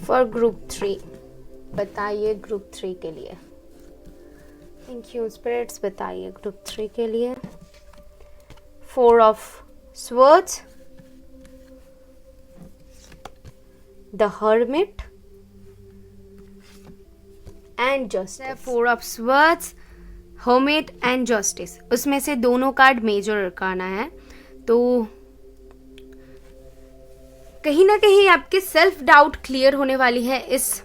फॉर ग्रुप 3, बताइए ग्रुप 3 के लिए। थैंक यू स्पिरिट्स, बताइए ग्रुप 3 के लिए। 4 of swords, the hermit and justice. 4 of swords, hermit and justice, उसमें से दोनों कार्ड मेजर अरकाना है, तो कहीं ना कहीं आपके सेल्फ डाउट क्लियर होने वाली है इस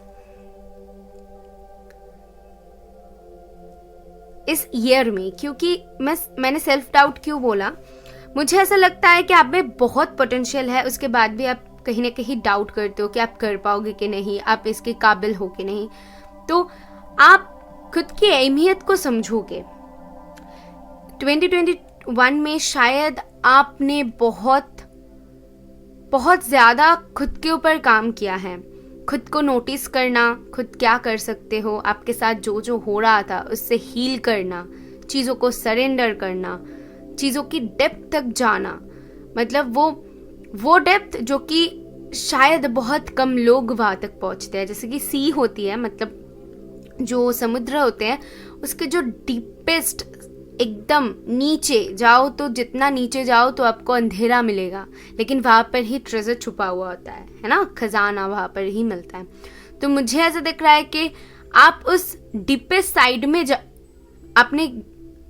ईयर में। क्योंकि मैंने सेल्फ डाउट क्यों बोला, मुझे ऐसा लगता है कि आप में बहुत पोटेंशियल है, उसके बाद भी आप कहीं ना कहीं डाउट करते हो कि आप कर पाओगे कि नहीं, आप इसके काबिल हो कि नहीं। तो आप खुद की अहमियत को समझोगे। 2021 में शायद आपने बहुत ज़्यादा खुद के ऊपर काम किया है, खुद को नोटिस करना, खुद क्या कर सकते हो, आपके साथ जो जो हो रहा था उससे हील करना, चीज़ों को सरेंडर करना, चीज़ों की डेप्थ तक जाना, मतलब वो डेप्थ जो कि शायद बहुत कम लोग वहाँ तक पहुँचते हैं। जैसे कि सी होती है, मतलब जो समुद्र होते हैं उसके जो डीपेस्ट एकदम नीचे जाओ, तो जितना नीचे जाओ तो आपको अंधेरा मिलेगा, लेकिन वहाँ पर ही ट्रेजर छुपा हुआ होता है ना, खजाना वहाँ पर ही मिलता है। तो मुझे ऐसा दिख रहा है कि आप उस डीपेस्ट साइड में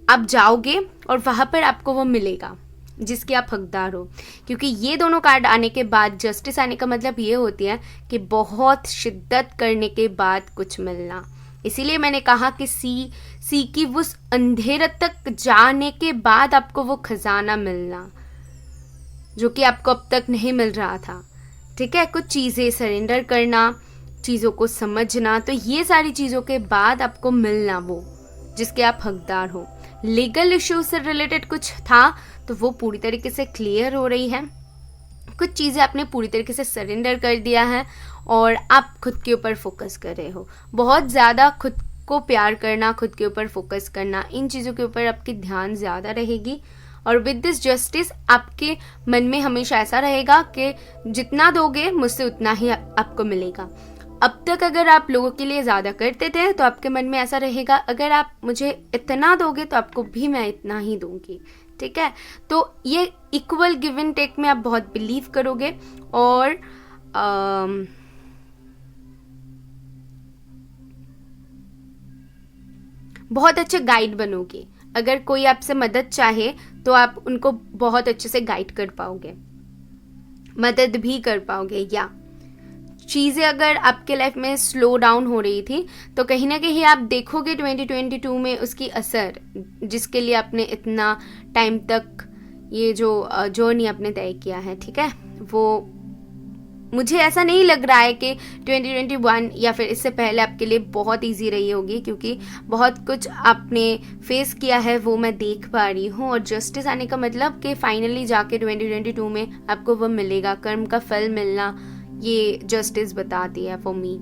आप जाओगे और वहाँ पर आपको वो मिलेगा जिसके आप हकदार हो। क्योंकि ये दोनों कार्ड आने के बाद जस्टिस आने का मतलब ये होती है कि बहुत शिद्दत करने के बाद कुछ मिलना। इसीलिए मैंने कहा कि सी की उस अंधेरे तक जाने के बाद आपको वो खजाना मिलना जो कि आपको अब तक नहीं मिल रहा था। ठीक है, कुछ चीज़ें सरेंडर करना, चीज़ों को समझना, तो ये सारी चीज़ों के बाद आपको मिलना वो जिसके आप हकदार हो। लीगल इश्यूज से रिलेटेड कुछ था तो वो पूरी तरीके से क्लियर हो रही है। कुछ चीज़ें आपने पूरी तरीके से सरेंडर कर दिया है और आप खुद के ऊपर फोकस कर रहे हो। बहुत ज़्यादा खुद को प्यार करना, खुद के ऊपर फोकस करना, इन चीज़ों के ऊपर आपकी ध्यान ज़्यादा रहेगी। और विद दिस जस्टिस आपके मन में हमेशा ऐसा रहेगा कि जितना दोगे मुझसे उतना ही आपको मिलेगा। अब तक अगर आप लोगों के लिए ज़्यादा करते थे तो आपके मन में ऐसा रहेगा अगर आप मुझे इतना दोगे तो आपको भी मैं इतना ही दूंगी, ठीक है। तो ये इक्वल गिव एंड टेक में आप बहुत बिलीव करोगे और बहुत अच्छे गाइड बनोगे। अगर कोई आपसे मदद चाहे तो आप उनको बहुत अच्छे से गाइड कर पाओगे, मदद भी कर पाओगे। या चीज़ें अगर आपके लाइफ में स्लो डाउन हो रही थी तो कहीं ना कहीं आप देखोगे 2022 में उसकी असर, जिसके लिए आपने इतना टाइम तक ये जो जर्नी आपने तय किया है, ठीक है। वो मुझे ऐसा नहीं लग रहा है कि 2021 या फिर इससे पहले आपके लिए बहुत इजी रही होगी, क्योंकि बहुत कुछ आपने फेस किया है वो मैं देख पा रही हूँ। और जस्टिस आने का मतलब कि फाइनली जाके 2022 में आपको वो मिलेगा, कर्म का फल मिलना, ये जस्टिस बताती है फॉर मी।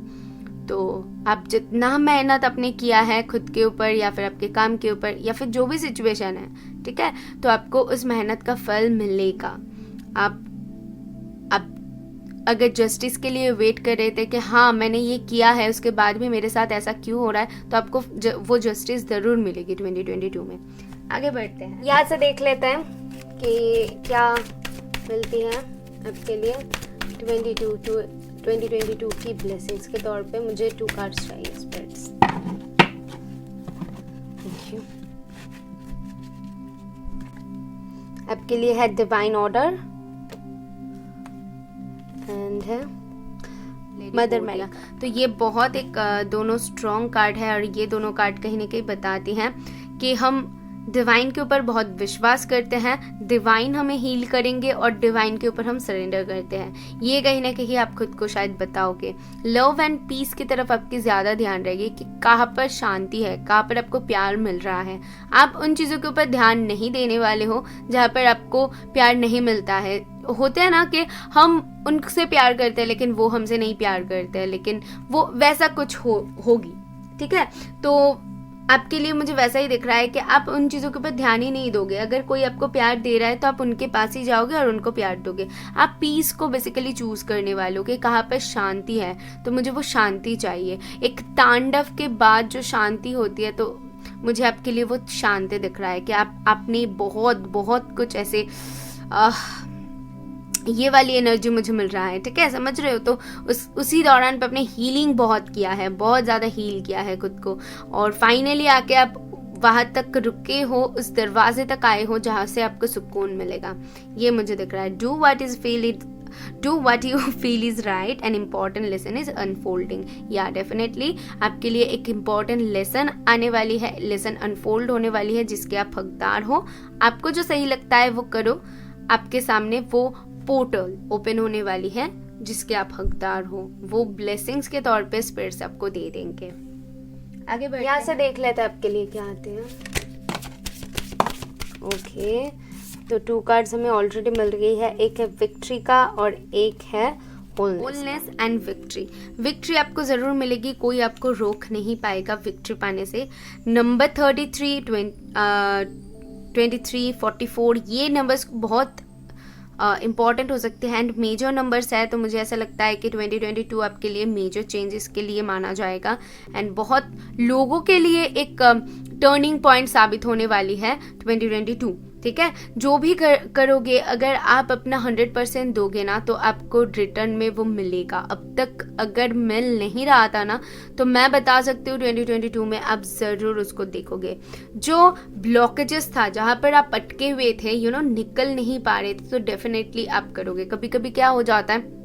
तो आप जितना मेहनत आपने किया है खुद के ऊपर या फिर आपके काम के ऊपर या फिर जो भी सिचुएशन है, ठीक है, तो आपको उस मेहनत का फल मिलेगा। आप अगर जस्टिस के लिए वेट कर रहे थे कि हाँ मैंने ये किया है उसके बाद भी मेरे साथ ऐसा क्यों हो रहा है, तो आपको वो जस्टिस ज़रूर मिलेगी 2022 में। आगे बढ़ते हैं, यहाँ से देख लेते हैं कि क्या मिलती है आपके लिए 2022 की ब्लेसिंग्स के तौर पे। मुझे 2 कार्ड्स चाहिए स्पिरिट्स। Thank you. आपके लिए है डिवाइन ऑर्डर एंड है मदर मैरी। तो ये बहुत एक दोनों स्ट्रॉन्ग कार्ड है और ये दोनों कार्ड कहीं ना कहीं बताती हैं कि हम डिवाइन के ऊपर बहुत विश्वास करते हैं, डिवाइन हमें हील करेंगे और डिवाइन के ऊपर हम सरेंडर करते हैं। ये कहीं ना कहीं आप खुद को शायद बताओगे। लव एंड पीस की तरफ आपकी ज़्यादा ध्यान रहेगी कि कहाँ पर शांति है, कहाँ पर आपको प्यार मिल रहा है। आप उन चीज़ों के ऊपर ध्यान नहीं देने वाले हो जहाँ पर आपको प्यार नहीं मिलता है। होते हैं ना कि हम उनसे प्यार करते हैं लेकिन वो हमसे नहीं प्यार करते हैं, लेकिन वो वैसा कुछ होगी, ठीक है। तो आपके लिए मुझे वैसा ही दिख रहा है कि आप उन चीज़ों के ऊपर ध्यान ही नहीं दोगे। अगर कोई आपको प्यार दे रहा है तो आप उनके पास ही जाओगे और उनको प्यार दोगे। आप पीस को बेसिकली चूज करने वालों कि कहाँ पर शांति है, तो मुझे वो शांति चाहिए। एक तांडव के बाद जो शांति होती है, तो मुझे आपके लिए वो शांति दिख रहा है कि आपने बहुत बहुत कुछ ऐसे ये वाली एनर्जी मुझे मिल रहा है, ठीक है, समझ रहे हो। तो उसी दौरान पे आपने हीलिंग बहुत किया है, बहुत ज़्यादा हील किया है खुद को, और फाइनली आके आप वहाँ तक रुके हो, उस दरवाजे तक आए हो जहाँ से आपको सुकून मिलेगा। ये मुझे दिख रहा है। Do what you feel is right, an important lesson is unfolding। या डेफिनेटली आपके लिए एक इम्पॉर्टेंट लेसन आने वाली है, लेसन अनफोल्ड होने वाली है जिसके आप हकदार हो। आपको जो सही लगता है वो करो, आपके सामने वो पोर्टल ओपन होने वाली है जिसके आप हकदार हो। वो ब्लेसिंग्स के तौर पे स्पिरिट्स आपको दे देंगे। आगे बढ़ते हैं, यहाँ से देख लेते हैं आपके लिए क्या आते हैं। ओके, तो 2 कार्ड्स हमें ऑलरेडी मिल गई है। एक है विक्ट्री का और एक है होलनेस एंड विक्ट्री। विक्ट्री आपको जरूर मिलेगी, कोई आपको रोक नहीं पाएगा विक्ट्री पाने से। नंबर 33, 23, 44 ये नंबर्स बहुत इम्पॉर्टेंट हो सकते हैं एंड मेजर नंबर्स है। तो मुझे ऐसा लगता है कि 2022 आपके लिए मेजर चेंजेस के लिए माना जाएगा एंड बहुत लोगों के लिए एक टर्निंग पॉइंट साबित होने वाली है 2022, ठीक है। जो भी करोगे, अगर आप अपना 100% दोगे ना तो आपको रिटर्न में वो मिलेगा। अब तक अगर मिल नहीं रहा था ना, तो मैं बता सकती हूँ 2022 में आप ज़रूर उसको देखोगे। जो ब्लॉकेजेस था, जहाँ पर आप अटके हुए थे, निकल नहीं पा रहे थे, तो डेफिनेटली आप करोगे। कभी कभी क्या हो जाता है,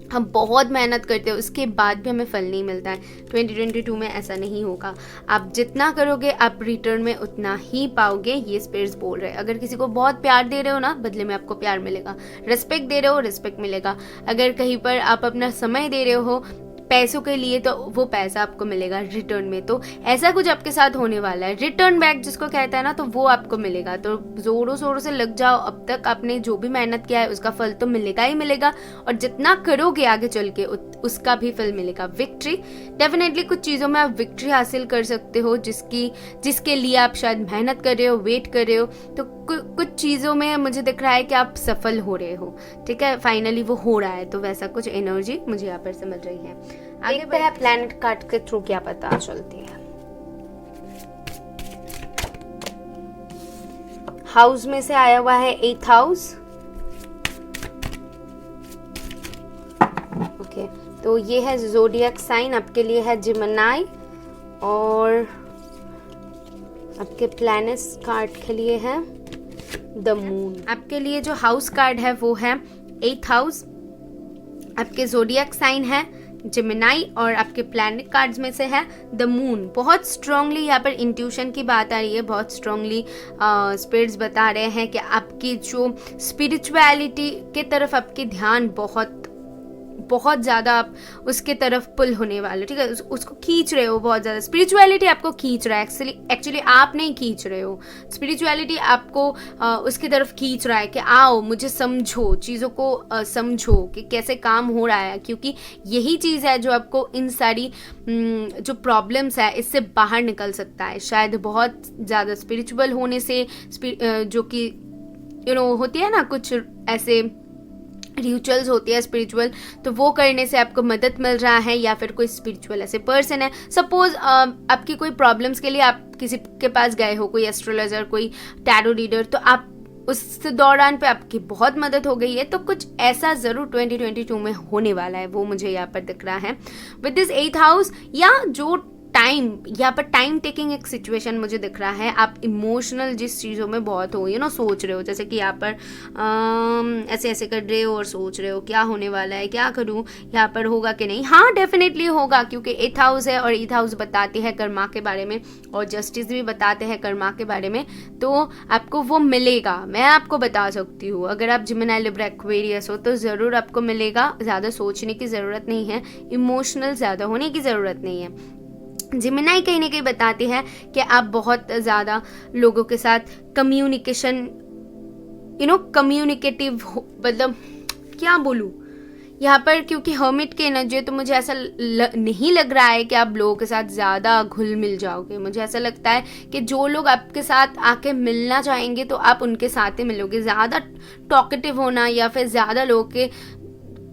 हम बहुत मेहनत करते हैं उसके बाद भी हमें फल नहीं मिलता है। 2022 में ऐसा नहीं होगा। आप जितना करोगे आप रिटर्न में उतना ही पाओगे, ये स्पिरिट्स बोल रहे हैं। अगर किसी को बहुत प्यार दे रहे हो ना, बदले में आपको प्यार मिलेगा। रिस्पेक्ट दे रहे हो, रिस्पेक्ट मिलेगा। अगर कहीं पर आप अपना समय दे रहे हो पैसों के लिए, तो वो पैसा आपको मिलेगा रिटर्न में। तो ऐसा कुछ आपके साथ होने वाला है, रिटर्न बैक जिसको कहता है ना, तो वो आपको मिलेगा। तो जोरों शोरों से लग जाओ। अब तक आपने जो भी मेहनत किया है उसका फल तो मिलेगा ही मिलेगा, और जितना करोगे आगे चल के उसका भी फल मिलेगा। विक्ट्री, डेफिनेटली कुछ चीज़ों में आप विक्ट्री हासिल कर सकते हो जिसके लिए आप शायद मेहनत कर रहे हो, वेट कर रहे हो। तो कुछ चीज़ों में मुझे दिख रहा है कि आप सफल हो रहे हो, ठीक है, फाइनली वो हो रहा है। तो वैसा कुछ एनर्जी मुझे यहाँ पर समझ रही है। देखते हैं प्लैनेट कार्ड के थ्रू क्या पता चलती है। हाउस में से आया हुआ है 8th हाउस। ओके, तो ये है ज़ोडिएक साइन, आपके लिए है जिमिनाई, और आपके प्लैनेट्स कार्ड के लिए है द मून। आपके लिए जो हाउस कार्ड है वो है 8th हाउस, आपके ज़ोडिएक साइन है जिमिनाई, और आपके प्लैनेट कार्ड्स में से है द मून। बहुत स्ट्रांगली यहाँ पर इंट्यूशन की बात आ रही है, बहुत स्ट्रांगली स्पिरिट्स बता रहे हैं कि आपकी जो स्पिरिचुअलिटी के तरफ आपकी ध्यान बहुत ज़्यादा आप उसके तरफ पुल होने वाले, ठीक है, उसको खींच रहे हो बहुत ज़्यादा। स्पिरिचुअलिटी आपको खींच रहा है, एक्चुअली आप नहीं खींच रहे हो, स्पिरिचुअलिटी आपको उसकी तरफ खींच रहा है कि आओ मुझे समझो, चीज़ों को समझो कि कैसे काम हो रहा है, क्योंकि यही चीज़ है जो आपको इन सारी जो प्रॉब्लम्स है इससे बाहर निकल सकता है। शायद बहुत ज़्यादा स्पिरिचुअल होने से, जो कि होती है ना कुछ ऐसे रिचुअल्स होती है स्पिरिचुअल, तो वो करने से आपको मदद मिल रहा है, या फिर कोई स्पिरिचुअल ऐसे पर्सन है, सपोज आपकी कोई प्रॉब्लम्स के लिए आप किसी के पास गए हो, कोई एस्ट्रोलॉजर, कोई टैरो रीडर, तो आप उस दौरान पे आपकी बहुत मदद हो गई है, तो कुछ ऐसा जरूर 2022 में होने वाला है, वो मुझे यहाँ पर दिख रहा है विद दिस 8th हाउस। या जो टाइम, यहाँ पर टाइम टेकिंग एक सिचुएशन मुझे दिख रहा है, आप इमोशनल जिस चीज़ों में बहुत हो सोच रहे हो, जैसे कि यहाँ पर ऐसे ऐसे कर रहे हो और सोच रहे हो क्या होने वाला है, क्या करूँ, यहाँ पर होगा कि नहीं। हाँ डेफिनेटली होगा, क्योंकि 8th हाउस है और 8th हाउस बताते हैं कर्मा के बारे में, और जस्टिस भी बताते हैं कर्मा के बारे में, तो आपको वो मिलेगा, मैं आपको बता सकती हूँ। अगर आप जिमिनी लिब्रा एक्वेरियस हो तो ज़रूर आपको मिलेगा, ज़्यादा सोचने की ज़रूरत नहीं है, इमोशनल ज़्यादा होने की ज़रूरत नहीं है। जिमिनाई कहीं ना कहीं बताती है कि आप बहुत ज़्यादा लोगों के साथ कम्युनिकेशन कम्युनिकेटिव, मतलब क्या बोलूँ यहाँ पर, क्योंकि हर्मिट की एनर्जी है, तो मुझे ऐसा नहीं लग रहा है कि आप लोगों के साथ ज़्यादा घुल मिल जाओगे। मुझे ऐसा लगता है कि जो लोग आपके साथ आके मिलना चाहेंगे तो आप उनके साथ ही मिलोगे। ज़्यादा टॉकेटिव होना या फिर ज़्यादा लोगों के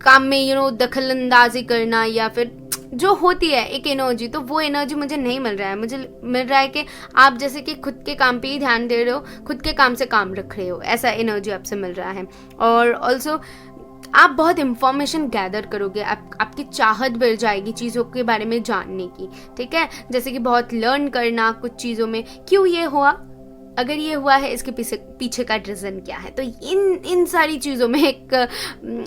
काम में दखल अंदाजी करना, या फिर जो होती है एक एनर्जी, तो वो एनर्जी मुझे नहीं मिल रहा है। मुझे मिल रहा है कि आप जैसे कि खुद के काम पे ही ध्यान दे रहे हो, खुद के काम से काम रख रहे हो, ऐसा एनर्जी आपसे मिल रहा है। और ऑल्सो आप बहुत इंफॉर्मेशन गैदर करोगे, आपकी चाहत बढ़ जाएगी चीज़ों के बारे में जानने की, ठीक है, जैसे कि बहुत लर्न करना कुछ चीज़ों में, क्यों ये हुआ, अगर ये हुआ है इसके पीछे का रीज़न क्या है। तो इन सारी चीज़ों में एक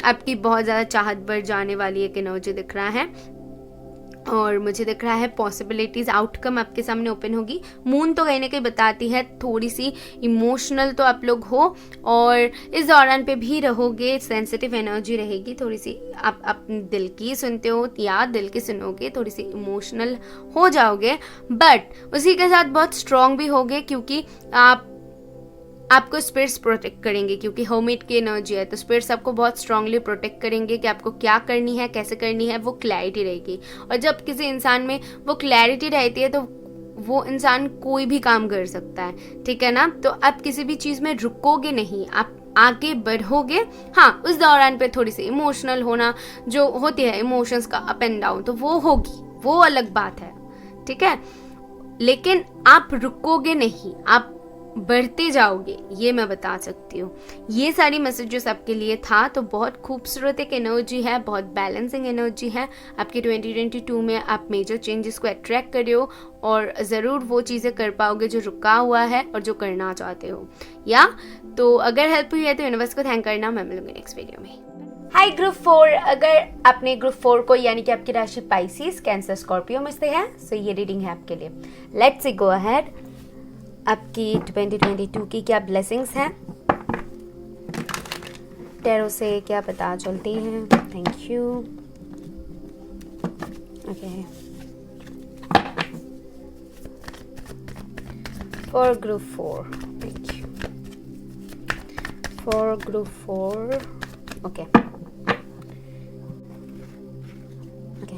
आपकी बहुत ज़्यादा चाहत बढ़ जाने वाली एक एनर्जी दिख रहा है, और मुझे दिख रहा है पॉसिबिलिटीज़, आउटकम आपके सामने ओपन होगी। मून तो कहीं ना कहीं बताती है थोड़ी सी इमोशनल तो आप लोग हो, और इस दौरान पे भी रहोगे, सेंसिटिव एनर्जी रहेगी थोड़ी सी, आप अपने दिल की सुनते हो या दिल की सुनोगे, थोड़ी सी इमोशनल हो जाओगे, बट उसी के साथ बहुत स्ट्रॉन्ग भी होगे, क्योंकि आपको स्पिरिट्स प्रोटेक्ट करेंगे, क्योंकि हर्मिट की एनर्जी है, तो स्पिरिट्स आपको बहुत स्ट्रांगली प्रोटेक्ट करेंगे कि आपको क्या करनी है, कैसे करनी है, वो क्लैरिटी रहेगी। और जब किसी इंसान में वो क्लैरिटी रहती है तो वो इंसान कोई भी काम कर सकता है, ठीक है ना। तो आप किसी भी चीज़ में रुकोगे नहीं, आप आगे बढ़ोगे। हाँ, उस दौरान पे थोड़ी सी इमोशनल होना जो होती है, इमोशंस का अप एंड डाउन, तो वो होगी, वो अलग बात है, ठीक है, लेकिन आप रुकोगे नहीं, आप बढ़ते जाओगे, ये मैं बता सकती हूँ। ये सारी मैसेजेस आपके लिए था, तो बहुत खूबसूरत एक एनर्जी है, बहुत बैलेंसिंग एनर्जी है आपके 2022 में। आप मेजर चेंजेस को अट्रैक्ट कर रहे हो, और ज़रूर वो चीज़ें कर पाओगे जो रुका हुआ है और जो करना चाहते हो। या तो अगर हेल्प हुई है तो यूनिवर्स को थैंक करना। मैं मिलूंगी नेक्स्ट वीडियो में। हाय ग्रुप 4, अगर आपने ग्रुप 4 को, यानी कि आपकी राशि पाइसिस, कैंसर, स्कॉर्पियो में से है, सो ये रीडिंग है आपके लिए। लेट्स सी गो अहेड, आपकी 2022 की क्या ब्लेसिंग्स हैं, टैरो से क्या पता चलती हैं। Thank you. Okay, for group 4, thank you for group 4। Okay okay,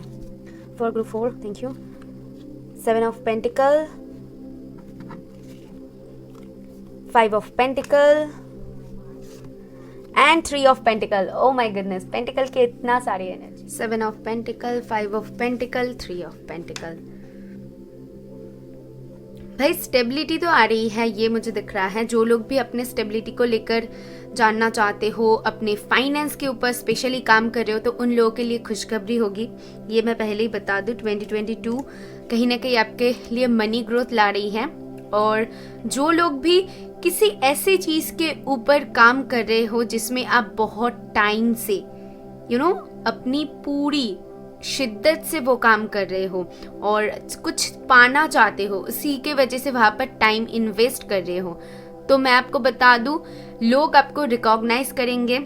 for group 4, thank you. 7 of Pentacle, 5 of Pentacle, and 3 of pentacle, oh my goodness, pentacle के इतना सारी energy, 7 of pentacle, 5 of pentacle, 3 of pentacle. भाई stability तो आ रही है, ये मुझे दिख रहा है। जो लोग भी अपने स्टेबिलिटी को लेकर जानना चाहते हो, अपने फाइनेंस के ऊपर स्पेशली काम कर रहे हो, तो उन लोगों के लिए खुशखबरी होगी। ये मैं पहले ही बता दूं, 2022 कहीं ना कहीं आपके लिए मनी ग्रोथ ला रही है। और जो लोग भी किसी ऐसी चीज के ऊपर काम कर रहे हो जिसमें आप बहुत टाइम से अपनी पूरी शिद्दत से वो काम कर रहे हो और कुछ पाना चाहते हो, उसी के वजह से वहां पर टाइम इन्वेस्ट कर रहे हो, तो मैं आपको बता दूं, लोग आपको रिकॉग्नाइज करेंगे।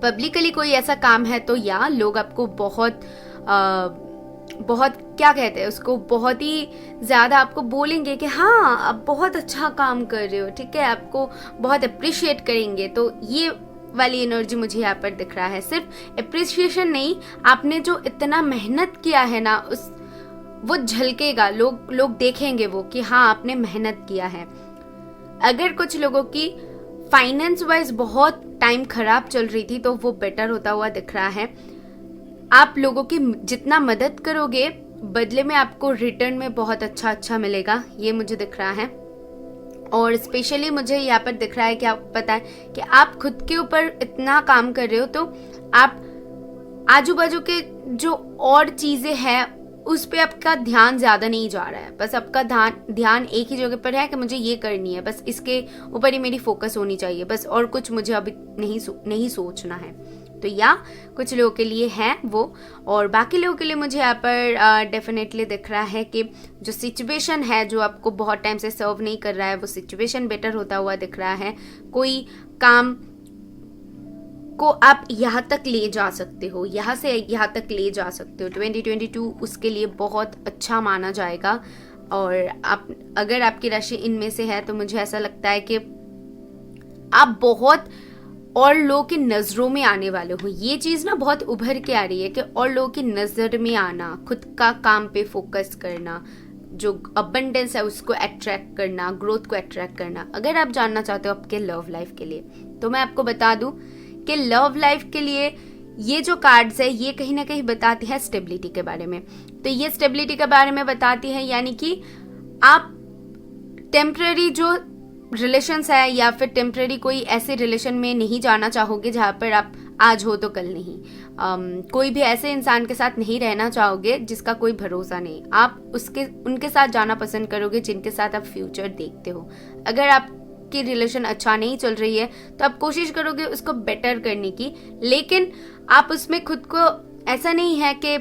पब्लिकली कोई ऐसा काम है तो या लोग आपको बहुत क्या कहते हैं उसको, बहुत ही ज्यादा आपको बोलेंगे कि हाँ आप बहुत अच्छा काम कर रहे हो, ठीक है, आपको बहुत अप्रिशिएट करेंगे। तो ये वाली एनर्जी मुझे यहाँ पर दिख रहा है। सिर्फ अप्रिसिएशन नहीं, आपने जो इतना मेहनत किया है ना, वो झलकेगा, लोग देखेंगे वो कि हाँ आपने मेहनत किया है। अगर कुछ लोगों की फाइनेंस वाइज बहुत टाइम खराब चल रही थी तो वो बेटर होता हुआ दिख रहा है। आप लोगों की जितना मदद करोगे बदले में आपको रिटर्न में बहुत अच्छा मिलेगा, ये मुझे दिख रहा है। और स्पेशली मुझे यहाँ पर दिख रहा है कि आप पता है कि आप खुद के ऊपर इतना काम कर रहे हो, तो आप आजू बाजू के जो और चीजें हैं उस पे आपका ध्यान ज्यादा नहीं जा रहा है। बस आपका ध्यान एक ही जगह पर है कि मुझे ये करनी है, बस इसके ऊपर ही मेरी फोकस होनी चाहिए, बस और कुछ मुझे अभी नहीं सोचना है। तो या कुछ लोगों के लिए है वो, और बाकी लोगों के लिए मुझे यहाँ पर डेफिनेटली दिख रहा है कि जो सिचुएशन है जो आपको बहुत टाइम से सर्व नहीं कर रहा है, वो सिचुएशन बेटर होता हुआ दिख रहा है। कोई काम को आप यहाँ तक ले जा सकते हो, यहाँ से यहाँ तक ले जा सकते हो। 2022 उसके लिए बहुत अच्छा माना जाएगा। और आप अगर आपकी राशि इनमें से है तो मुझे ऐसा लगता है कि आप बहुत और लोगों की नजरों में आने वाले हो। ये चीज ना बहुत उभर के आ रही है कि और लोगों की नजर में आना, खुद का काम पे फोकस करना, जो अबंडेंस है उसको अट्रैक्ट करना, ग्रोथ को अट्रैक्ट करना। अगर आप जानना चाहते हो आपके लव लाइफ के लिए, तो मैं आपको बता दूं कि लव लाइफ के लिए ये जो कार्ड्स है ये कहीं ना कहीं बताती है स्टेबिलिटी के बारे में। तो ये स्टेबिलिटी के बारे में बताती है, यानी कि आप टेम्पररी जो रिलेशंस है या फिर टेम्पररी कोई ऐसे रिलेशन में नहीं जाना चाहोगे जहां पर आप आज हो तो कल नहीं। कोई भी ऐसे इंसान के साथ नहीं रहना चाहोगे जिसका कोई भरोसा नहीं। आप उनके साथ जाना पसंद करोगे जिनके साथ आप फ्यूचर देखते हो। अगर आपकी रिलेशन अच्छा नहीं चल रही है तो आप कोशिश करोगे उसको बेटर करने की, लेकिन आप उसमें खुद को ऐसा नहीं है कि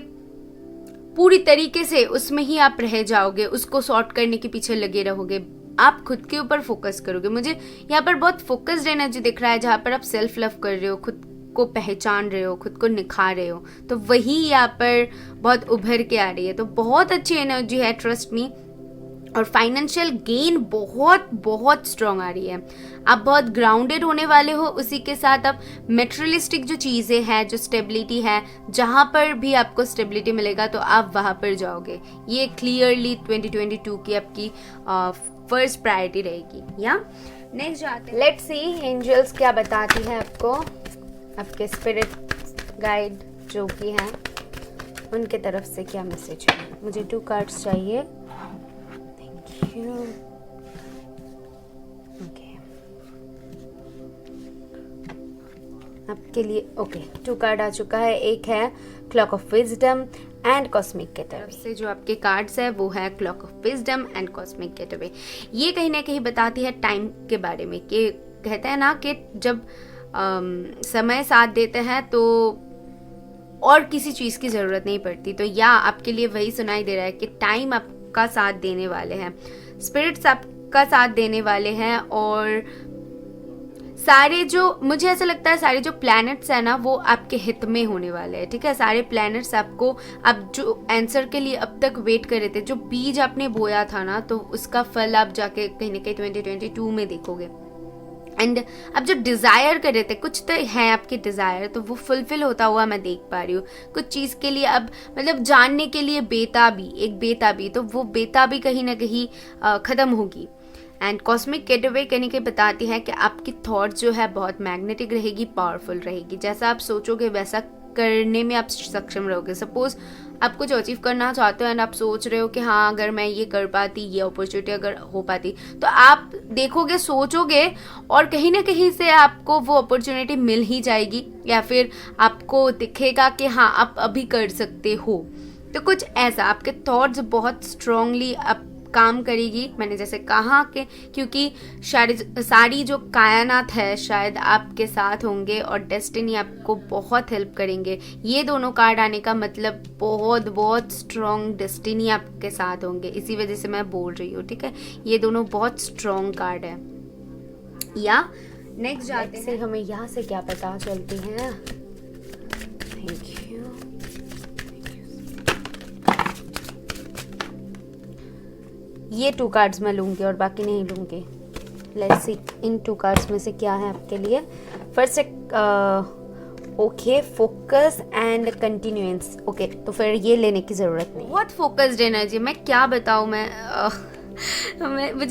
पूरी तरीके से उसमें ही आप रह जाओगे, उसको सॉर्ट करने के पीछे लगे रहोगे। आप खुद के ऊपर फोकस करोगे। मुझे यहाँ पर बहुत फोकस्ड एनर्जी दिख रहा है, जहाँ पर आप सेल्फ लव कर रहे हो, खुद को पहचान रहे हो, खुद को निखार रहे हो, तो वही यहाँ पर बहुत उभर के आ रही है। तो बहुत अच्छी एनर्जी है, ट्रस्ट मी। और फाइनेंशियल गेन बहुत बहुत स्ट्रांग आ रही है। आप बहुत ग्राउंडेड होने वाले हो, उसी के साथ आप मेटेरियलिस्टिक जो चीजें हैं, जो स्टेबिलिटी है, जहां पर भी आपको स्टेबिलिटी मिलेगा तो आप वहां पर जाओगे। ये क्लियरली 2022 की आपकी फर्स्ट प्रायोरिटी रहेगी। या नेक्स्ट जाते हैं, लेट्स सी एंजल्स क्या बताती है आपको, आपके स्पिरिट गाइड जो भी हैं उनके तरफ से क्या मैसेज है। मुझे 2 कार्ड्स चाहिए। Thank you. ओके, आपके लिए ओके 2 कार्ड आ चुका है। एक है clock of wisdom and cosmic getaway. से जो आपके कार्ड्स है वो है clock of wisdom and cosmic getaway. ये कहीं ना कहीं बताती है टाइम के बारे में, कि कहते हैं ना कि जब समय साथ देते हैं तो और किसी चीज की जरूरत नहीं पड़ती। तो या आपके लिए वही सुनाई दे रहा है कि टाइम आपका साथ देने वाले हैं, स्पिरिट्स आपका साथ देने वाले हैं। और सारे जो मुझे ऐसा लगता है सारे जो प्लैनेट्स है ना वो आपके हित में होने वाले हैं। ठीक है, सारे प्लैनेट्स आपको, आप जो आंसर के लिए अब तक वेट कर रहे थे, जो बीज आपने बोया था ना, तो उसका फल आप जाके कहीं ना कहीं 2022 में देखोगे। एंड अब जो डिजायर कर रहे थे, कुछ तो है आपके डिजायर, तो वो फुलफिल होता हुआ मैं देख पा रही हूँ। कुछ चीज के लिए अब मतलब जानने के लिए बेताबी, एक बेताबी, तो वो बेताबी कहीं ना कहीं खत्म होगी। एंड कॉस्मिक गेटवे कहने के बताती है कि आपकी थॉट जो है बहुत मैग्नेटिक रहेगी, पावरफुल रहेगी। जैसा आप सोचोगे वैसा करने में आप सक्षम रहोगे। सपोज आप कुछ अचीव करना चाहते हो एंड आप सोच रहे हो कि हाँ अगर मैं ये कर पाती, ये अपॉर्चुनिटी अगर हो पाती, तो आप देखोगे, सोचोगे और कहीं ना कहीं से आपको वो अपॉर्चुनिटी मिल ही जाएगी, या फिर आपको दिखेगा कि हाँ आप अभी कर सकते हो। तो कुछ ऐसा आपके थॉट्स बहुत स्ट्रांगली आप काम करेगी। मैंने जैसे कहा कि क्योंकि सारी जो कायनात है शायद आपके साथ होंगे और डेस्टिनी आपको बहुत हेल्प करेंगे। ये दोनों कार्ड आने का मतलब बहुत बहुत स्ट्रॉन्ग डेस्टिनी आपके साथ होंगे, इसी वजह से मैं बोल रही हूँ, ठीक है। ये दोनों बहुत स्ट्रॉन्ग कार्ड है। या नेक्स्ट जाते हैं, हमें यहाँ से क्या पता चलती है। Thank you. ये 2 कार्ड्स मैं लूँगी और बाकी नहीं लूँगी। लेट्स सी इन 2 कार्ड्स में से क्या है आपके लिए। First okay, focus and continuance. Okay, तो फिर ये लेने की ज़रूरत नहीं। बहुत फोकस्ड एनर्जी, मैं क्या बताऊँ मुझे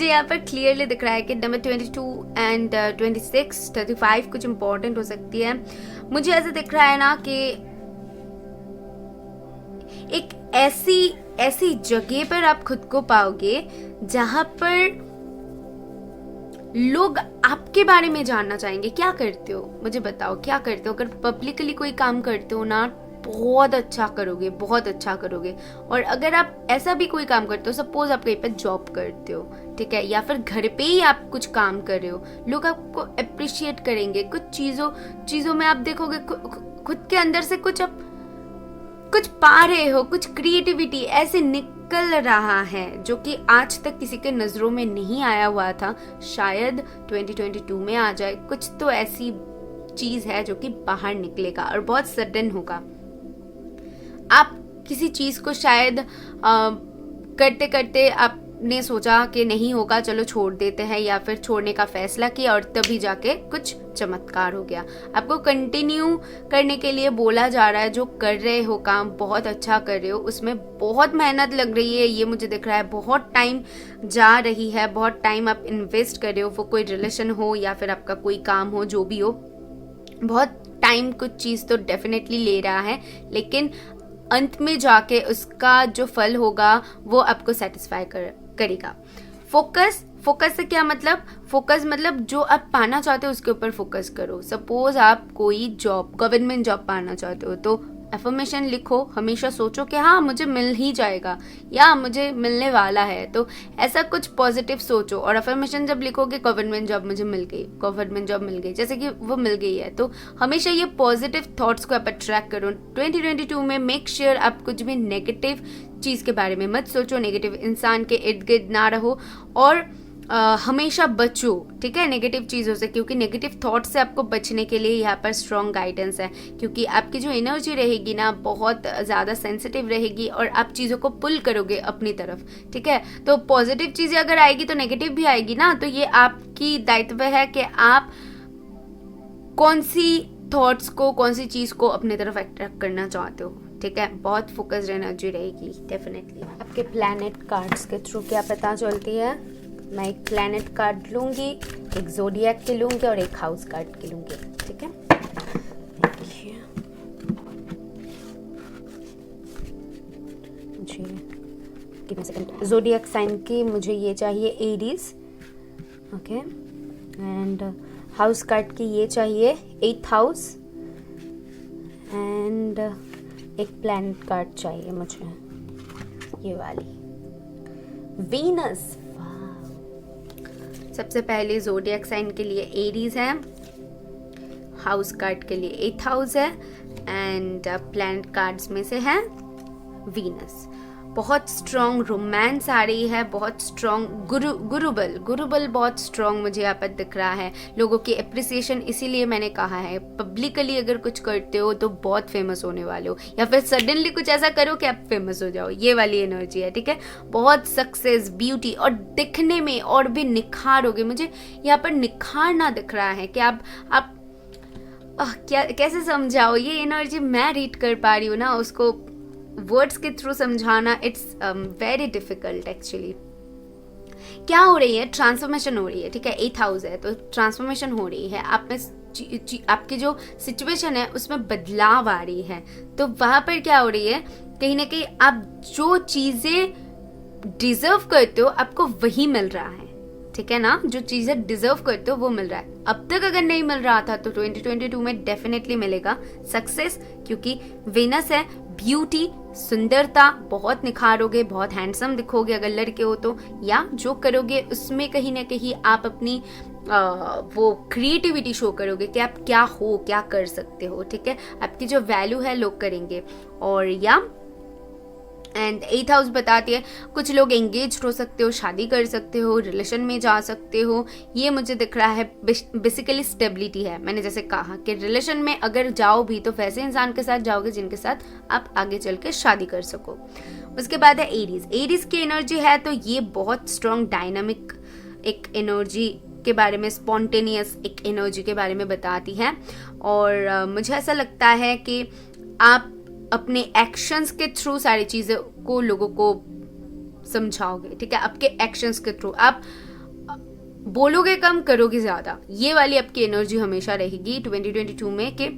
यहाँ पर क्लियरली दिख रहा है कि नंबर 22 एंड 26, 35 कुछ इम्पोर्टेंट हो सकती है। मुझे ऐसा दिख रहा है ना कि एक ऐसी जगह पर आप खुद को पाओगे जहां पर लोग आपके बारे में जानना चाहेंगे। क्या करते हो, मुझे बताओ क्या करते हो। अगर पब्लिकली कोई काम करते हो ना, बहुत अच्छा करोगे, बहुत अच्छा करोगे। और अगर आप ऐसा भी कोई काम करते हो, सपोज आप कहीं पर जॉब करते हो, ठीक है, या फिर घर पे ही आप कुछ काम कर रहे हो, लोग आपको अप्रिशिएट करेंगे। कुछ चीजों में आप देखोगे खुद के अंदर से कुछ पा रहे हो, कुछ क्रिएटिविटी ऐसे निकल रहा है जो कि आज तक किसी के नजरों में नहीं आया हुआ था। शायद 2022 में आ जाए। कुछ तो ऐसी चीज है जो कि बाहर निकलेगा और बहुत सडन होगा। आप किसी चीज को शायद करते करते आपने सोचा कि नहीं होगा, चलो छोड़ देते हैं, या फिर छोड़ने का फैसला किया और तभी जाके कुछ चमत्कार हो गया। आपको कंटिन्यू करने के लिए बोला जा रहा है। जो कर रहे हो काम बहुत अच्छा कर रहे हो, उसमें बहुत मेहनत लग रही है, ये मुझे दिख रहा है। बहुत टाइम जा रही है, बहुत टाइम आप इन्वेस्ट कर रहे हो। वो कोई रिलेशन हो या फिर आपका कोई काम हो, जो भी हो, बहुत टाइम कुछ चीज़ तो डेफिनेटली ले रहा है, लेकिन अंत में जाके उसका जो फल होगा वो आपको सेटिस्फाई करेगा। फोकस से क्या मतलब? फोकस मतलब जो आप पाना चाहते हो उसके ऊपर फोकस करो। सपोज आप कोई जॉब, गवर्नमेंट जॉब पाना चाहते हो, तो एफर्मेशन लिखो, हमेशा सोचो कि हाँ मुझे मिल ही जाएगा या मुझे मिलने वाला है। तो ऐसा कुछ पॉजिटिव सोचो और एफर्मेशन जब लिखोगे गवर्नमेंट जॉब मुझे मिल गई, गवर्नमेंट जॉब मिल गई, जैसे कि वो मिल गई है, तो हमेशा ये पॉजिटिव थॉट्स को आप अट्रैक्ट करो। 2022 में मेक श्योर आप कुछ भी नेगेटिव चीज़ के बारे में मत सोचो, नेगेटिव इंसान के इर्द गिर्द ना रहो और हमेशा बचो, ठीक है, नेगेटिव चीज़ों से, क्योंकि नेगेटिव थॉट से आपको बचने के लिए यहाँ पर स्ट्रॉन्ग गाइडेंस है। क्योंकि आपकी जो एनर्जी रहेगी ना बहुत ज़्यादा सेंसिटिव रहेगी और आप चीज़ों को पुल करोगे अपनी तरफ, ठीक है। तो पॉजिटिव चीज़ें अगर आएगी तो नेगेटिव भी आएगी ना, तो ये आपकी दायित्व है कि आप कौन सी थॉट्स को, कौन सी चीज़ को अपनी तरफ अट्रैक्ट करना चाहते हो, ठीक है। बहुत फोकस्ड एनर्जी रहेगी डेफिनेटली। आपके प्लैनेट कार्ड्स के थ्रू क्या पता चलती है? मैं एक प्लैनेट कार्ड लूँगी, एक ज़ोडिएक की लूँगी और एक हाउस कार्ड की लूँगी, ठीक है। मुझे कितने सेकंड, ज़ोडिएक साइन की मुझे ये चाहिए Aries, okay, and house card की ये चाहिए 8th हाउस, एंड एक प्लैनेट कार्ड चाहिए मुझे ये वाली वीनस। सबसे पहले ज़ोडिएक साइन के लिए एरीज है, हाउस कार्ड के लिए 8th हाउस है, एंड प्लैनेट कार्ड्स में से है वीनस। बहुत स्ट्रॉन्ग रोमांस आ रही है, बहुत स्ट्रॉन्ग गुरुबल बहुत स्ट्रॉन्ग मुझे यहाँ पर दिख रहा है। लोगों की अप्रिसिएशन, इसीलिए मैंने कहा है पब्लिकली अगर कुछ करते हो तो बहुत फेमस होने वाले हो, या फिर सडनली कुछ ऐसा करो कि आप फेमस हो जाओ, ये वाली एनर्जी है, ठीक है। बहुत सक्सेस, ब्यूटी और दिखने में और भी निखारोगे। मुझे यहाँ पर निखारना दिख रहा है कि आप कैसे समझाओ, ये एनर्जी मैं रीड कर पा रही हूँ ना, उसको वर्ड्स के थ्रू समझाना इट्स वेरी डिफिकल्ट एक्चुअली। क्या हो रही है, ट्रांसफॉर्मेशन हो रही है, ठीक है। 8th हाउस है तो ट्रांसफॉर्मेशन हो रही है, आप में आपकी जो सिचुएशन है उसमें बदलाव आ रही है। तो वहां पर क्या हो रही है, कहीं ना कहीं आप जो चीजें डिजर्व करते हो आपको वही मिल रहा है, ठीक है ना। जो चीजें डिजर्व करते हो वो मिल रहा है। अब तक अगर नहीं मिल रहा था तो 2022 में डेफिनेटली मिलेगा सक्सेस, क्योंकि वेनस है, ब्यूटी, सुंदरता, बहुत निखारोगे, बहुत हैंडसम दिखोगे अगर लड़के हो तो, या जो करोगे उसमें कहीं ना कहीं आप अपनी वो क्रिएटिविटी शो करोगे कि आप क्या हो, क्या कर सकते हो, ठीक है। आपकी जो वैल्यू है लोग करेंगे। और या एंड 8th हाउस बताती है कुछ लोग एंगेज हो सकते हो, शादी कर सकते हो, रिलेशन में जा सकते हो। ये मुझे दिख रहा है बेसिकली स्टेबिलिटी है। मैंने जैसे कहा कि रिलेशन में अगर जाओ भी तो वैसे इंसान के साथ जाओगे जिनके साथ आप आगे चल के शादी कर सको। उसके बाद है एरीज। एरीज की एनर्जी है तो ये बहुत स्ट्रॉन्ग डायनामिक एक एनर्जी के बारे में, स्पॉन्टेनियस एक एनर्जी के बारे में बताती है। और मुझे ऐसा लगता है कि आप अपने एक्शंस के थ्रू सारी चीज़ों को लोगों को समझाओगे, ठीक है। आपके एक्शंस के थ्रू आप बोलोगे कम, करोगे ज़्यादा। ये वाली आपकी एनर्जी हमेशा रहेगी 2022 में कि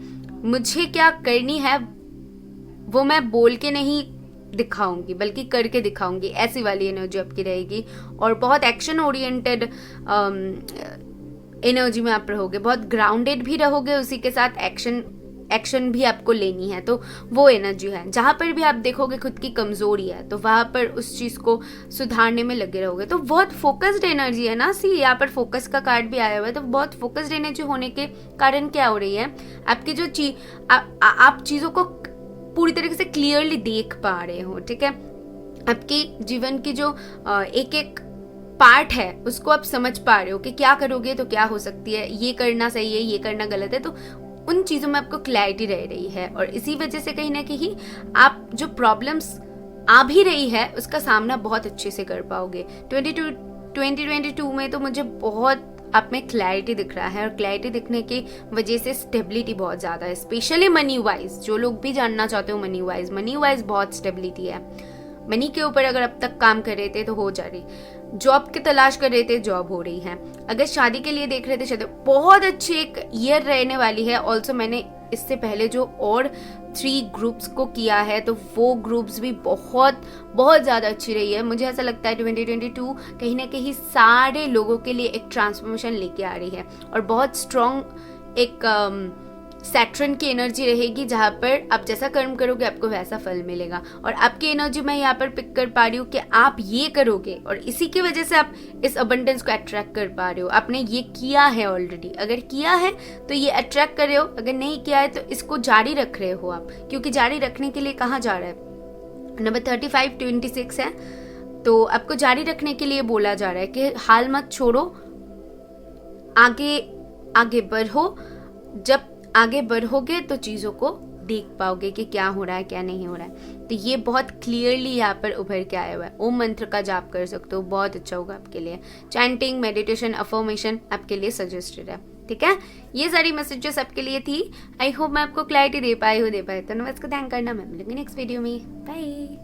मुझे क्या करनी है वो मैं बोल के नहीं दिखाऊंगी बल्कि करके दिखाऊंगी, ऐसी वाली एनर्जी आपकी रहेगी। और बहुत एक्शन ओरिएंटेड एनर्जी में आप रहोगे, बहुत ग्राउंडेड भी रहोगे, उसी के साथ एक्शन भी आपको लेनी है। तो वो एनर्जी है। जहां पर भी आप देखोगे खुद की कमजोरी है तो वहां पर उस चीज को सुधारने में लगे रहोगे। तो बहुत फोकस्ड एनर्जी है ना। सी यहाँ पर फोकस का कार्ड भी आया हुआ है। तो बहुत फोकस्ड एनर्जी होने के कारण क्या हो रही है, आपकी जो आप चीजों को पूरी तरीके से क्लियरली देख पा रहे हो, ठीक है। आपकी जीवन की जो एक एक पार्ट है उसको आप समझ पा रहे हो कि क्या करोगे तो क्या हो सकती है, ये करना सही है, ये करना गलत है। तो उन चीजों में आपको क्लैरिटी रह रही है और इसी वजह से कहीं ना कहीं आप जो प्रॉब्लम्स आ भी रही है उसका सामना बहुत अच्छे से कर पाओगे। 2022 में तो मुझे बहुत आप में क्लैरिटी दिख रहा है और क्लैरिटी दिखने की वजह से स्टेबिलिटी बहुत ज़्यादा है, स्पेशली मनी वाइज। जो लोग भी जानना चाहते हो मनी वाइज बहुत स्टेबिलिटी है। मनी के ऊपर अगर अब तक काम कर रहे थे तो हो जा रही, जॉब की तलाश कर रहे थे जॉब हो रही है, अगर शादी के लिए देख रहे थे शादी, बहुत अच्छी एक ईयर रहने वाली है। ऑल्सो मैंने इससे पहले जो और 3 ग्रुप्स को किया है तो वो ग्रुप्स भी बहुत बहुत ज़्यादा अच्छी रही है। मुझे ऐसा लगता है 2022 कहीं ना कहीं सारे लोगों के लिए एक ट्रांसफॉर्मेशन लेके आ रही है और बहुत स्ट्रॉन्ग एक सैटर्न की एनर्जी रहेगी जहाँ पर आप जैसा कर्म करोगे आपको वैसा फल मिलेगा। और आपकी एनर्जी मैं यहाँ पर पिक कर पा रही हूँ कि आप ये करोगे और इसी की वजह से आप इस अबंडेंस को अट्रैक्ट कर पा रहे हो। आपने ये किया है ऑलरेडी, अगर किया है तो ये अट्रैक्ट कर रहे हो, अगर नहीं किया है तो इसको जारी रख रहे हो आप, क्योंकि जारी रखने के लिए कहाँ जा रहा है, नंबर 3526 है। तो आपको जारी रखने के लिए बोला जा रहा है कि हाल मत छोड़ो, आगे बढ़ो। जब आगे बढ़ोगे तो चीज़ों को देख पाओगे कि क्या हो रहा है क्या नहीं हो रहा है। तो ये बहुत क्लियरली यहाँ पर उभर के आया हुआ है। ओम मंत्र का जाप कर सकते हो, बहुत अच्छा होगा आपके लिए। चैंटिंग, मेडिटेशन, अफर्मेशन आपके लिए सजेस्टेड है, ठीक है। ये सारी मैसेजेस आपके लिए थी। आई होप मैं आपको क्लैरिटी दे पाई तो नमस्कार, थैंक करना। मैं मिलूंगी नेक्स्ट वीडियो में। बाय।